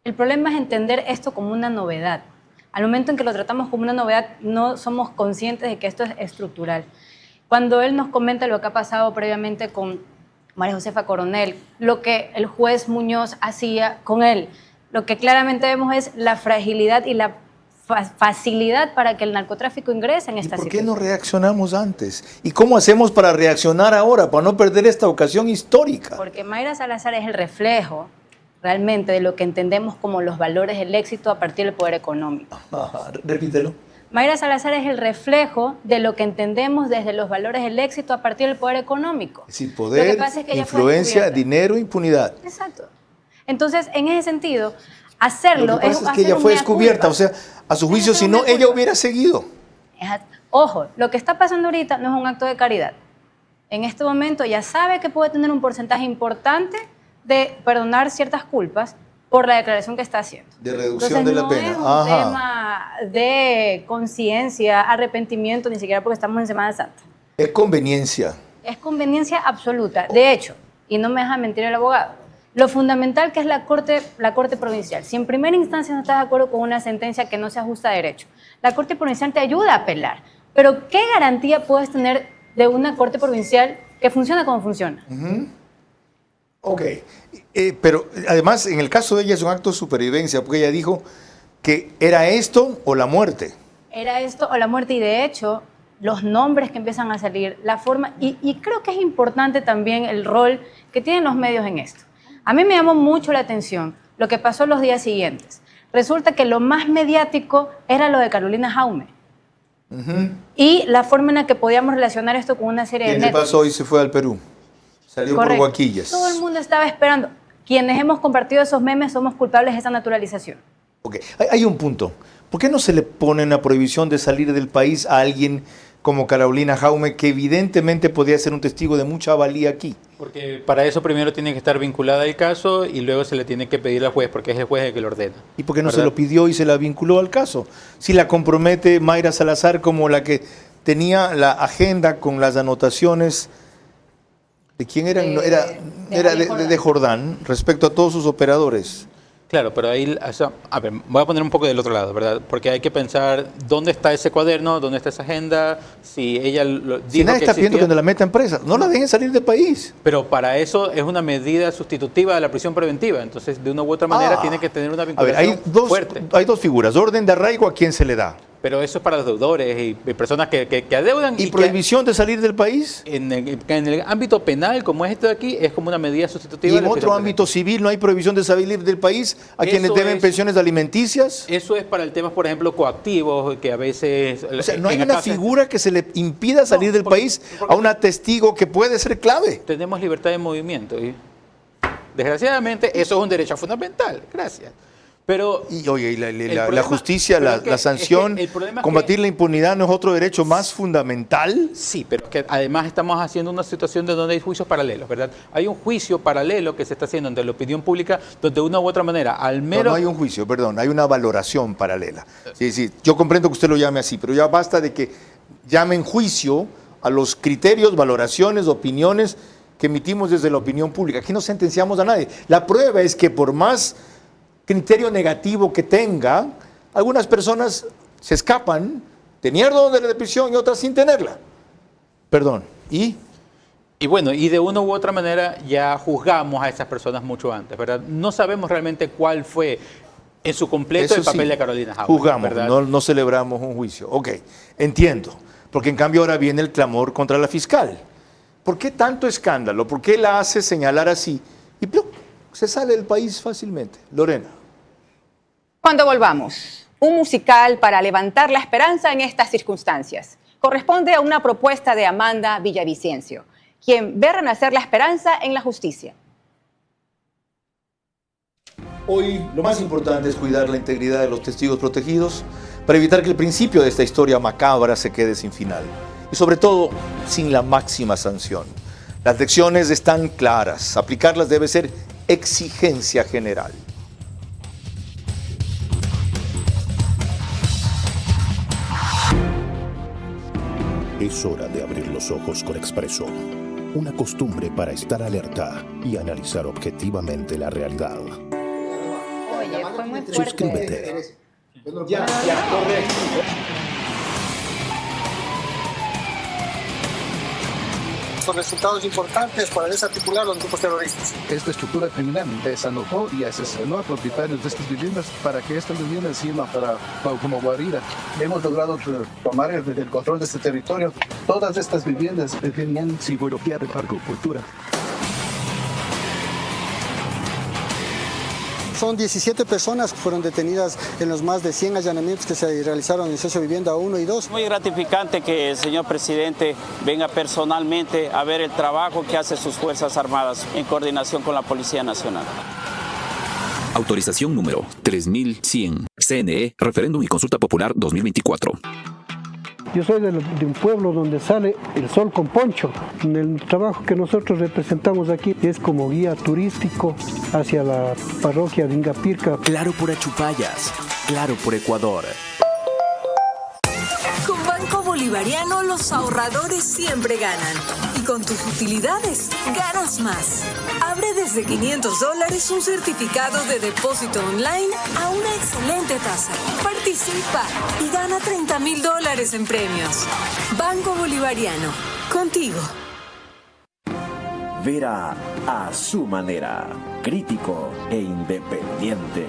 El problema es entender esto como una novedad. Al momento en que lo tratamos como una novedad, no somos conscientes de que esto es estructural. Cuando él nos comenta lo que ha pasado previamente con María Josefa Coronel, lo que el juez Muñoz hacía con él, lo que claramente vemos es la fragilidad y la facilidad para que el narcotráfico ingrese en esta situación. ¿Por qué no reaccionamos antes? ¿Y cómo hacemos para reaccionar ahora, para no perder esta ocasión histórica? Porque Mayra Salazar es el reflejo realmente de lo que entendemos como los valores del éxito a partir del poder económico. Ajá, repítelo. Mayra Salazar es el reflejo de lo que entendemos desde los valores del éxito a partir del poder económico. Sí, poder, influencia, dinero, impunidad. Exacto. Entonces, en ese sentido, hacerlo lo que pasa es que ella fue descubierta, o sea, a su juicio, si no, ella hubiera seguido. Ojo, lo que está pasando ahorita no es un acto de caridad. En este momento ya sabe que puede tener un porcentaje importante de perdonar ciertas culpas por la declaración que está haciendo. De reducción de la pena. No es un tema de conciencia, arrepentimiento, ni siquiera porque estamos en Semana Santa. Es conveniencia. Es conveniencia absoluta. De hecho, y no me deja mentir el abogado, lo fundamental que es la Corte Provincial. Si en primera instancia no estás de acuerdo con una sentencia que no se ajusta a derecho, la Corte Provincial te ayuda a apelar. Pero ¿qué garantía puedes tener de una Corte Provincial que funciona como funciona? Ok, pero además en el caso de ella es un acto de supervivencia, porque ella dijo que era esto o la muerte. Era esto o la muerte, y de hecho los nombres que empiezan a salir, la forma, y creo que es importante también el rol que tienen los medios en esto. A mí me llamó mucho la atención lo que pasó los días siguientes. Resulta que lo más mediático era lo de Carolina Jaume. Y la forma en la que podíamos relacionar esto con una serie de Netflix. ¿Qué pasó y se fue al Perú? Salió por Guaquillas. Todo el mundo estaba esperando. Quienes hemos compartido esos memes somos culpables de esa naturalización. Ok, hay un punto. ¿Por qué no se le pone una prohibición de salir del país a alguien como Carolina Jaume, que evidentemente podría ser un testigo de mucha valía aquí? Porque para eso primero tiene que estar vinculada al caso y luego se le tiene que pedir al juez, porque es el juez el que lo ordena. ¿Y por qué no se lo pidió y se la vinculó al caso? Si la compromete Mayra Salazar como la que tenía la agenda con las anotaciones. ¿De quién eran? Era de Jordán, respecto a todos sus operadores. Claro, pero ahí, a ver, voy a poner un poco del otro lado, ¿verdad? Porque hay que pensar dónde está ese cuaderno, dónde está esa agenda, si ella dijo si nadie está pidiendo que no la meta en presa, no la dejen salir del país. Pero para eso es una medida sustitutiva de la prisión preventiva, entonces de una u otra manera tiene que tener una vinculación fuerte. Hay dos figuras, orden de arraigo, ¿a quién se le da? Pero eso es para los deudores y personas que adeudan. ¿Y prohibición de salir del país? En el ámbito penal, como es esto de aquí, es como una medida sustitutiva. ¿Y en otro ámbito civil no hay prohibición de salir del país a quienes deben pensiones alimenticias? Eso es para el tema, por ejemplo, coactivos, que a veces... O sea, no hay una figura que se le impida salir del país a un testigo que puede ser clave. Tenemos libertad de movimiento y desgraciadamente eso es un derecho fundamental. Gracias. Pero y oye, la justicia, la sanción, combatir la impunidad no es otro derecho más fundamental. Sí, pero que además estamos haciendo una situación de donde hay juicios paralelos, ¿verdad? Hay un juicio paralelo que se está haciendo ante la opinión pública, donde de una u otra manera, al mero... No hay un juicio, perdón, hay una valoración paralela. Sí, yo comprendo que usted lo llame así, pero ya basta de que llamen juicio a los criterios, valoraciones, opiniones que emitimos desde la opinión pública. Aquí no sentenciamos a nadie. La prueba es que por más criterio negativo que tenga, algunas personas se escapan teniendo orden de prisión y otras sin tenerla. Perdón. Y bueno, y de una u otra manera ya juzgamos a esas personas mucho antes, ¿verdad? No sabemos realmente cuál fue en su completo el papel de Carolina Howard. Juzgamos, no celebramos un juicio. Ok, entiendo. Porque en cambio ahora viene el clamor contra la fiscal. ¿Por qué tanto escándalo? ¿Por qué la hace señalar así? Y ¡plum!, se sale del país fácilmente. Lorena. Cuando volvamos, un musical para levantar la esperanza en estas circunstancias. Corresponde a una propuesta de Amanda Villavicencio, quien ve renacer la esperanza en la justicia. Hoy lo más importante es cuidar la integridad de los testigos protegidos para evitar que el principio de esta historia macabra se quede sin final. Y sobre todo, sin la máxima sanción. Las lecciones están claras. Aplicarlas debe ser exigencia general. Es hora de abrir los ojos con Expreso. Una costumbre para estar alerta y analizar objetivamente la realidad. Oye, fue muy fuerte. Suscríbete. Ya, correcto. Son resultados importantes para desarticular los grupos terroristas. Esta estructura criminal desalojó y asesinó a propietarios de estas viviendas para que estas viviendas sirvan como guarida. Hemos logrado tomar el control de este territorio. Todas estas viviendas tenían simbología de agricultura. Son 17 personas que fueron detenidas en los más de 100 allanamientos que se realizaron en Socio Vivienda 1 y 2. Muy gratificante que el señor presidente venga personalmente a ver el trabajo que hacen sus Fuerzas Armadas en coordinación con la Policía Nacional. Autorización número 3100. CNE, Referéndum y Consulta Popular 2024. Yo soy de un pueblo donde sale el sol con poncho. El trabajo que nosotros representamos aquí es como guía turístico hacia la parroquia de Ingapirca. Claro por Achupayas, claro por Ecuador. Con Banco Bolivariano los ahorradores siempre ganan. Y con tus utilidades, ganas más. Abre desde $500 un certificado de depósito online a una excelente tasa. Participa y gana $30,000 en premios. Banco Bolivariano, contigo. Vera a su manera, crítico e independiente.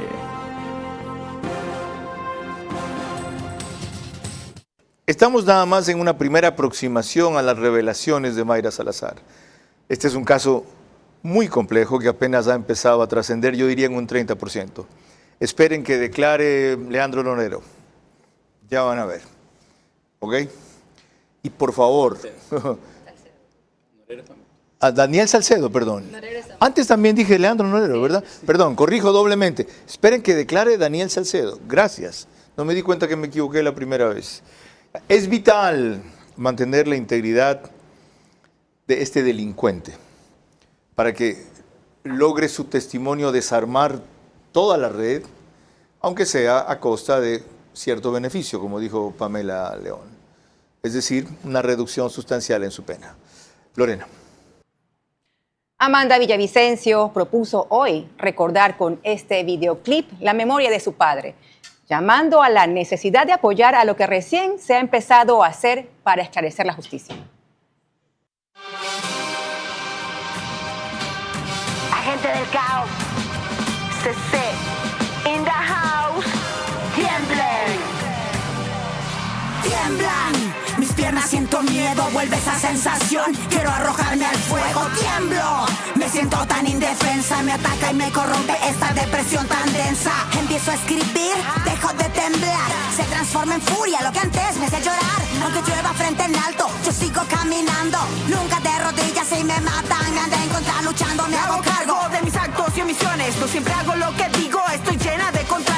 Estamos nada más en una primera aproximación a las revelaciones de Mayra Salazar. Este es un caso muy complejo que apenas ha empezado a trascender, yo diría en un 30%. Esperen que declare Leandro Norero. Ya van a ver. ¿Ok? Y por favor, a Daniel Salcedo, perdón. Antes también dije Leandro Norero, ¿verdad? Perdón, corrijo doblemente. Esperen que declare Daniel Salcedo. Gracias. No me di cuenta que me equivoqué la primera vez. Es vital mantener la integridad de este delincuente para que logre su testimonio desarmar toda la red, aunque sea a costa de cierto beneficio, como dijo Pamela León. Es decir, una reducción sustancial en su pena. Lorena. Amanda Villavicencio propuso hoy recordar con este videoclip la memoria de su padre, llamando a la necesidad de apoyar a lo que recién se ha empezado a hacer para esclarecer la justicia. Agente del caos, CC, in the house, tiemblen. Tiemblan, mis piernas siento miedo, vuelve esa sensación, quiero arrojarme al fuego, tiemblo, me siento tan indefensa, me ataca y me corrompe esta depresión tan densa, empiezo a escribir, dejo de temblar, se transforma en furia lo que antes me hacía llorar, aunque llueva frente en alto, yo sigo caminando, nunca de rodillas y me matan, me han de encontrar luchando, me hago cargo de mis actos y omisiones, no siempre hago lo que digo, estoy llena de contradicciones.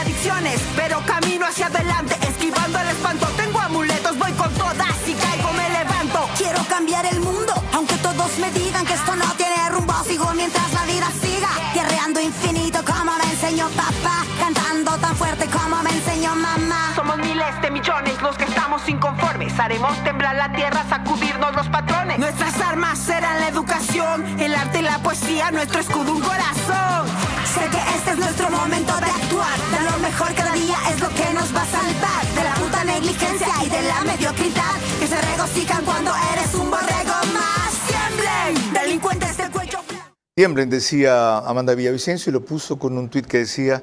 miles de millones los que estamos inconformes. Haremos temblar la tierra, sacudirnos los patrones. Nuestras armas serán la educación, el arte y la poesía, nuestro escudo, un corazón. Sé que este es nuestro momento de actuar. Dar lo mejor cada día es lo que nos va a salvar de la puta negligencia y de la mediocridad que se regocijan cuando eres un borrego más. Tiemblen, delincuentes del cuello blanco. Tiemblen, decía Amanda Villavicencio, y lo puso con un tuit que decía: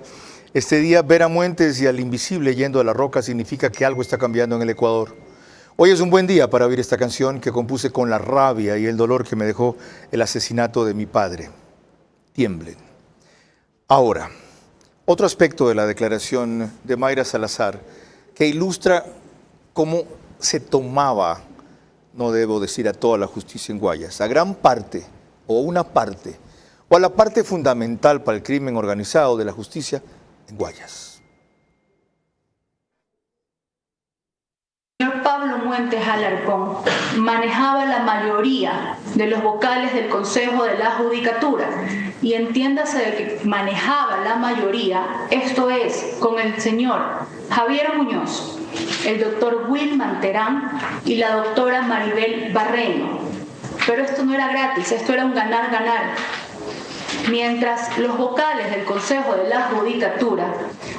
este día ver a Muentes y al invisible yendo a la roca significa que algo está cambiando en el Ecuador. Hoy es un buen día para oír esta canción que compuse con la rabia y el dolor que me dejó el asesinato de mi padre. Tiemblen. Ahora, otro aspecto de la declaración de Mayra Salazar que ilustra cómo se tomaba, no debo decir a toda la justicia en Guayas, a gran parte o una parte, o a la parte fundamental para el crimen organizado de la justicia en Guayas. El señor Pablo Muentes Alarcón manejaba la mayoría de los vocales del Consejo de la Judicatura, y entiéndase de que manejaba la mayoría, esto es, con el señor Javier Muñoz, el doctor Wilman Terán y la doctora Maribel Barreño. Pero esto no era gratis, esto era un ganar-ganar. Mientras los vocales del Consejo de la Judicatura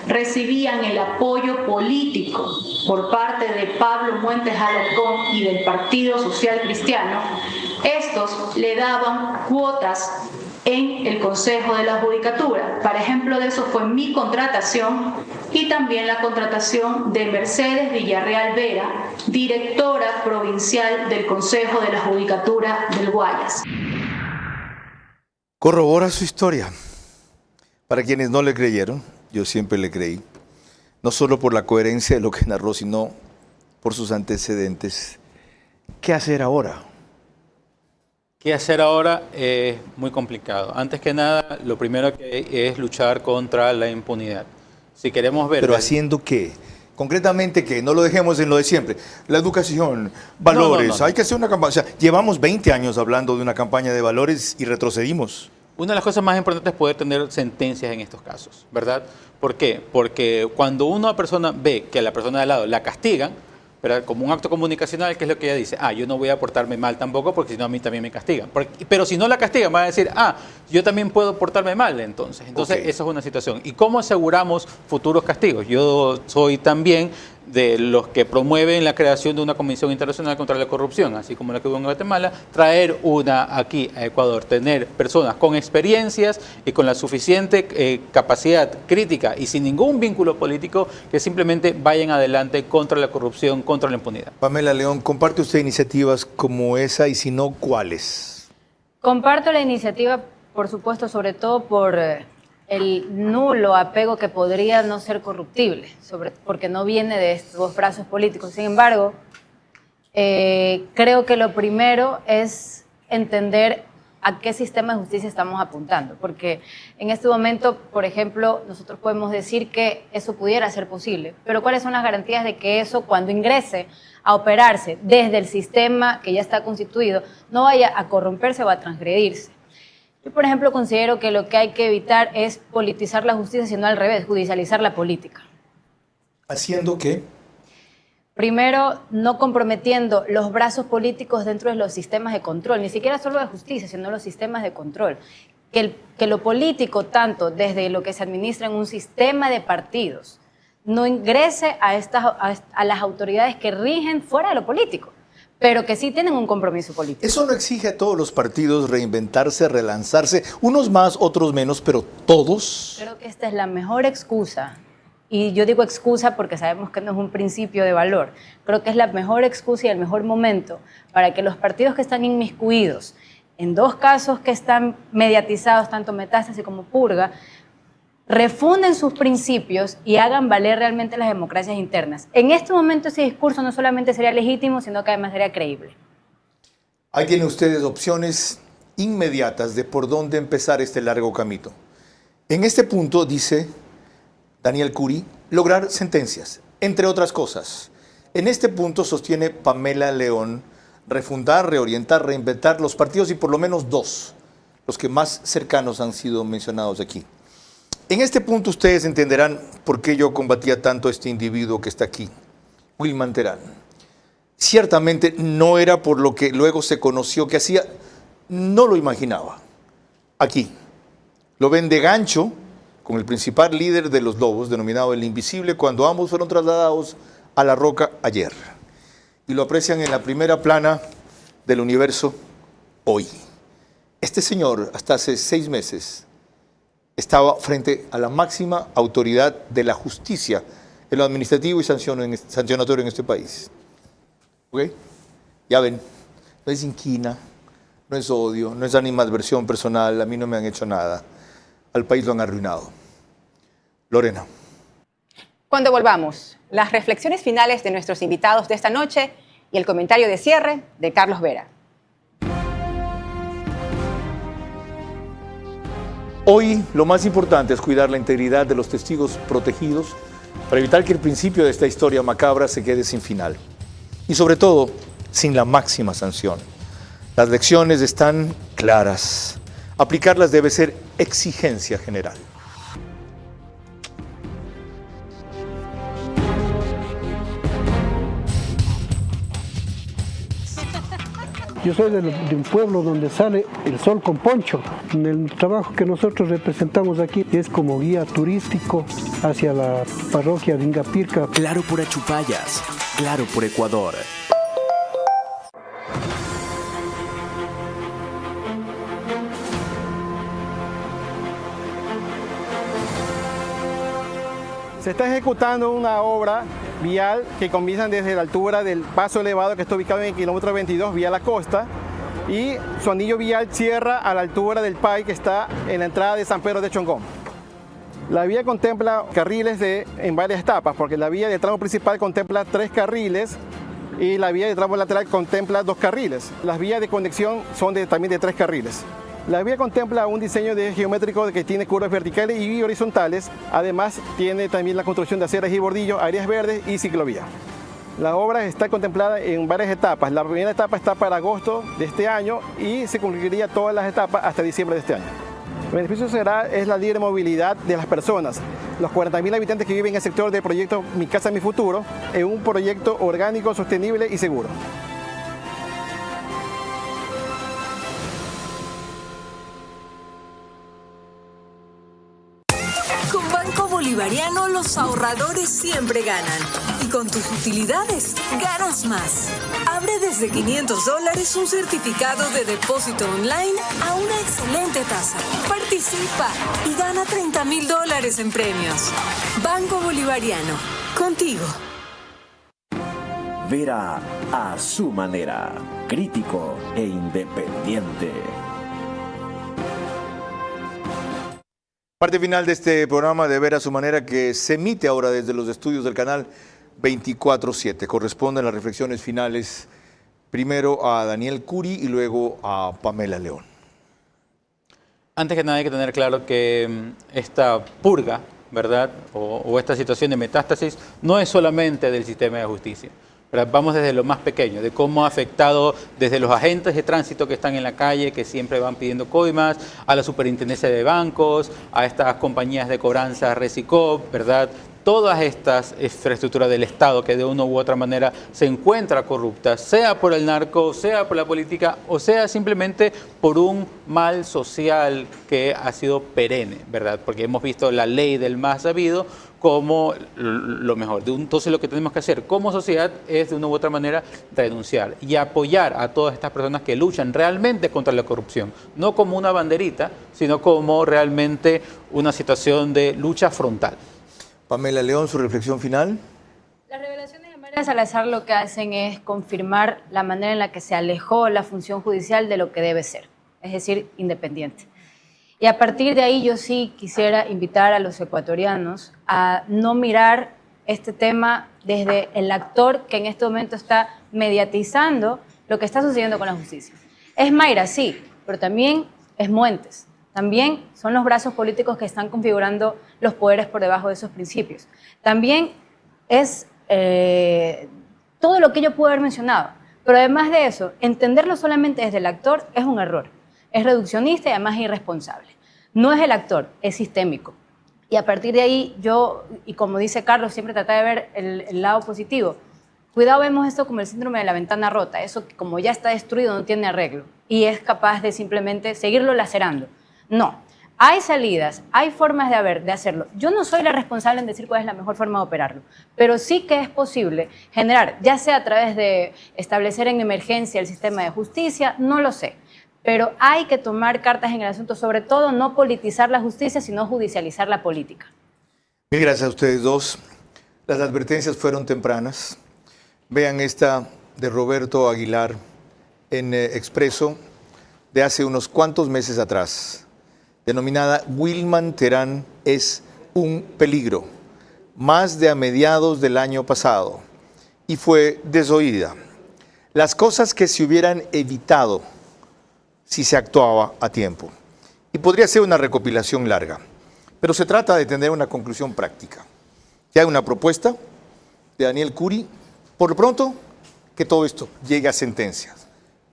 recibían el apoyo político por parte de Pablo Muentes Alarcón y del Partido Social Cristiano, estos le daban cuotas en el Consejo de la Judicatura. Para ejemplo de eso fue mi contratación y también la contratación de Mercedes Villarreal Vera, directora provincial del Consejo de la Judicatura del Guayas. Corrobora su historia. Para quienes no le creyeron, yo siempre le creí, no solo por la coherencia de lo que narró, sino por sus antecedentes. ¿Qué hacer ahora? ¿Qué hacer ahora? Es muy complicado. Antes que nada, lo primero que es luchar contra la impunidad. Si queremos ver... ¿Pero haciendo qué? Concretamente, ¿qué? No lo dejemos en lo de siempre. La educación, valores, no. Hay que hacer una campaña. O sea, llevamos 20 años hablando de una campaña de valores y retrocedimos. Una de las cosas más importantes es poder tener sentencias en estos casos, ¿verdad? ¿Por qué? Porque cuando una persona ve que a la persona de al lado la castigan, ¿verdad? Como un acto comunicacional, ¿qué es lo que ella dice? Yo no voy a portarme mal tampoco porque si no a mí también me castigan. Pero si no la castigan, va a decir, yo también puedo portarme mal entonces. Entonces, esa es una situación. ¿Y cómo aseguramos futuros castigos? Yo soy también de los que promueven la creación de una Comisión Internacional contra la Corrupción, así como la que hubo en Guatemala, traer una aquí a Ecuador, tener personas con experiencias y con la suficiente capacidad crítica y sin ningún vínculo político que simplemente vayan adelante contra la corrupción, contra la impunidad. Pamela León, ¿comparte usted iniciativas como esa y si no, cuáles? Comparto la iniciativa, por supuesto, sobre todo por el nulo apego que podría no ser corruptible, porque no viene de estos brazos políticos. Sin embargo, creo que lo primero es entender a qué sistema de justicia estamos apuntando, porque en este momento, por ejemplo, nosotros podemos decir que eso pudiera ser posible, pero ¿cuáles son las garantías de que eso, cuando ingrese a operarse desde el sistema que ya está constituido, no vaya a corromperse o a transgredirse? Yo, por ejemplo, considero que lo que hay que evitar es politizar la justicia, sino al revés, judicializar la política. ¿Haciendo qué? Primero, no comprometiendo los brazos políticos dentro de los sistemas de control, ni siquiera solo de justicia, sino los sistemas de control. Que lo político, tanto desde lo que se administra en un sistema de partidos, no ingrese a las autoridades que rigen fuera de lo político, pero que sí tienen un compromiso político. Eso no exige a todos los partidos reinventarse, relanzarse, unos más, otros menos, pero todos. Creo que esta es la mejor excusa, y yo digo excusa porque sabemos que no es un principio de valor. Creo que es la mejor excusa y el mejor momento para que los partidos que están inmiscuidos en dos casos que están mediatizados, tanto Metástasis como Purga, refunden sus principios y hagan valer realmente las democracias internas. En este momento ese discurso no solamente sería legítimo, sino que además sería creíble. Ahí tienen ustedes opciones inmediatas de por dónde empezar este largo camino. En este punto, dice Daniel Curi, lograr sentencias, entre otras cosas. En este punto, sostiene Pamela León, refundar, reorientar, reinventar los partidos y por lo menos dos, los que más cercanos han sido mencionados aquí. En este punto ustedes entenderán por qué yo combatía tanto a este individuo que está aquí. Wilman Terán. Ciertamente no era por lo que luego se conoció que hacía, no lo imaginaba. Aquí lo ven de gancho con el principal líder de los lobos, denominado el Invisible, cuando ambos fueron trasladados a La Roca ayer. Y lo aprecian en la primera plana del Universo hoy. Este señor, hasta hace 6 meses, estaba frente a la máxima autoridad de la justicia en lo administrativo y sancionatorio en este país. ¿Ok? Ya ven, no es inquina, no es odio, no es animadversión personal, a mí no me han hecho nada. Al país lo han arruinado. Lorena. Cuando volvamos, las reflexiones finales de nuestros invitados de esta noche y el comentario de cierre de Carlos Vera. Hoy lo más importante es cuidar la integridad de los testigos protegidos para evitar que el principio de esta historia macabra se quede sin final. Y sobre todo, sin la máxima sanción. Las lecciones están claras. Aplicarlas debe ser exigencia general. Yo soy de un pueblo donde sale el sol con poncho. El trabajo que nosotros representamos aquí es como guía turístico hacia la parroquia de Ingapirca. Claro por Achupallas, claro por Ecuador. Se está ejecutando una obra vial que comienza desde la altura del paso elevado que está ubicado en el kilómetro 22 vía la costa, y su anillo vial cierra a la altura del PAI que está en la entrada de San Pedro de Chongón. La vía contempla carriles en varias etapas, porque la vía del tramo principal contempla 3 carriles y la vía del tramo lateral contempla 2 carriles. Las vías de conexión son también de 3 carriles. La vía contempla un diseño geométrico que tiene curvas verticales y horizontales. Además, tiene también la construcción de aceras y bordillos, áreas verdes y ciclovía. La obra está contemplada en varias etapas. La primera etapa está para agosto de este año y se concluiría todas las etapas hasta diciembre de este año. El beneficio es la libre movilidad de las personas. Los 40.000 habitantes que viven en el sector del proyecto Mi Casa, Mi Futuro, en un proyecto orgánico, sostenible y seguro. Bolivariano, los ahorradores siempre ganan. Y con tus utilidades, ganas más. Abre desde $500 un certificado de depósito online a una excelente tasa. Participa y gana $30.000 en premios. Banco Bolivariano, contigo. Vera a su manera, crítico e independiente. Parte final de este programa de Vera a su manera, que se emite ahora desde los estudios del canal 24/7. Corresponden las reflexiones finales primero a Daniel Curi y luego a Pamela León. Antes que nada hay que tener claro que esta purga, ¿verdad? O esta situación de metástasis no es solamente del sistema de justicia. Vamos desde lo más pequeño, de cómo ha afectado desde los agentes de tránsito que están en la calle, que siempre van pidiendo coimas, a la superintendencia de bancos, a estas compañías de cobranza Recicop, ¿verdad? Todas estas infraestructuras del Estado que de una u otra manera se encuentra corrupta, sea por el narco, sea por la política, o sea simplemente por un mal social que ha sido perenne, ¿verdad? Porque hemos visto la ley del más sabido como lo mejor. Entonces lo que tenemos que hacer como sociedad es de una u otra manera denunciar y apoyar a todas estas personas que luchan realmente contra la corrupción, no como una banderita, sino como realmente una situación de lucha frontal. Pamela León, su reflexión final. Las revelaciones de Mayra Salazar lo que hacen es confirmar la manera en la que se alejó la función judicial de lo que debe ser, es decir, independiente. Y a partir de ahí yo sí quisiera invitar a los ecuatorianos a no mirar este tema desde el actor que en este momento está mediatizando lo que está sucediendo con la justicia. Es Mayra, sí, pero también es Muentes. También son los brazos políticos que están configurando los poderes por debajo de esos principios. También es todo lo que yo pude haber mencionado. Pero además de eso, entenderlo solamente desde el actor es un error. Es reduccionista y además irresponsable. No es el actor, es sistémico. Y a partir de ahí yo, y como dice Carlos, siempre traté de ver el lado positivo. Cuidado, vemos esto como el síndrome de la ventana rota, eso que como ya está destruido no tiene arreglo y es capaz de simplemente seguirlo lacerando. No, hay salidas, hay formas de hacerlo. Yo no soy la responsable en decir cuál es la mejor forma de operarlo, pero sí que es posible generar, ya sea a través de establecer en emergencia el sistema de justicia, no lo sé, pero hay que tomar cartas en el asunto, sobre todo no politizar la justicia, sino judicializar la política. Mil gracias a ustedes dos. Las advertencias fueron tempranas. Vean esta de Roberto Aguilar en Expreso de hace unos cuantos meses atrás, denominada Wilman Terán es un peligro, más de a mediados del año pasado, y fue desoída. Las cosas que se hubieran evitado si se actuaba a tiempo. Y podría ser una recopilación larga, pero se trata de tener una conclusión práctica. Ya hay una propuesta de Daniel Curi. Por lo pronto, que todo esto llegue a sentencias,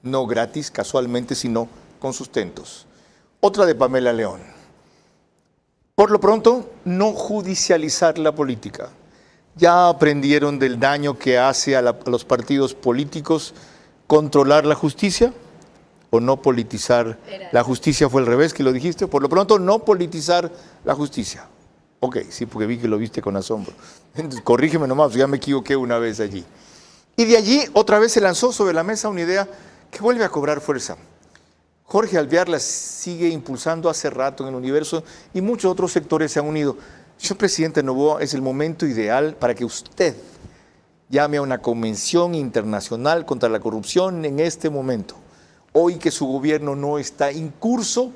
no gratis, casualmente, sino con sustentos. Otra de Pamela León. Por lo pronto, no judicializar la política. Ya aprendieron del daño que hace a los partidos políticos controlar la justicia o no politizar la justicia. Fue al revés que lo dijiste. Por lo pronto, no politizar la justicia. Ok, sí, porque vi que lo viste con asombro. Corrígeme nomás, ya me equivoqué una vez allí. Y de allí otra vez se lanzó sobre la mesa una idea que vuelve a cobrar fuerza. Jorge Alvear la sigue impulsando hace rato en el universo y muchos otros sectores se han unido. Señor presidente Noboa, es el momento ideal para que usted llame a una convención internacional contra la corrupción en este momento. Hoy que su gobierno no está incurso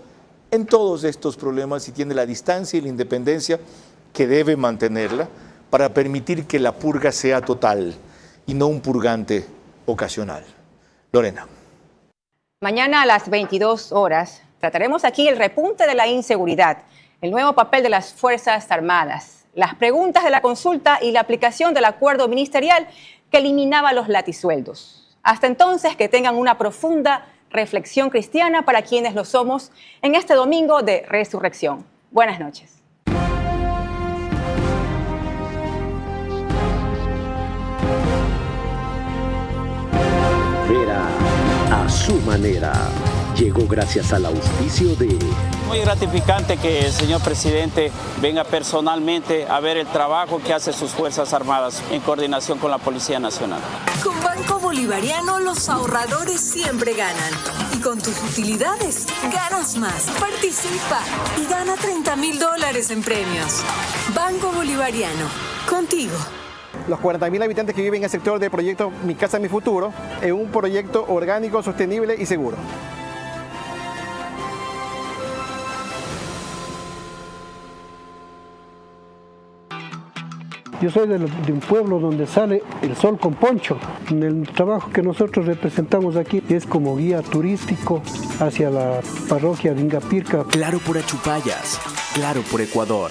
en todos estos problemas y tiene la distancia y la independencia que debe mantenerla para permitir que la purga sea total y no un purgante ocasional. Lorena. Mañana a las 22 horas trataremos aquí el repunte de la inseguridad, el nuevo papel de las Fuerzas Armadas, las preguntas de la consulta y la aplicación del acuerdo ministerial que eliminaba los latisueldos. Hasta entonces, que tengan una profunda reflexión cristiana para quienes lo somos en este domingo de resurrección. Buenas noches. Vera a su manera. Llegó gracias al auspicio de... Muy gratificante que el señor presidente venga personalmente a ver el trabajo que hacen sus Fuerzas Armadas en coordinación con la Policía Nacional. Con Banco Bolivariano los ahorradores siempre ganan. Y con tus utilidades ganas más. Participa y gana $30,000 en premios. Banco Bolivariano, contigo. Los 40.000 habitantes que viven en el sector del proyecto Mi Casa, Mi Futuro, es un proyecto orgánico, sostenible y seguro. Yo soy de un pueblo donde sale el sol con poncho. El trabajo que nosotros representamos aquí es como guía turístico hacia la parroquia de Ingapirca. Claro por Achupayas, claro por Ecuador.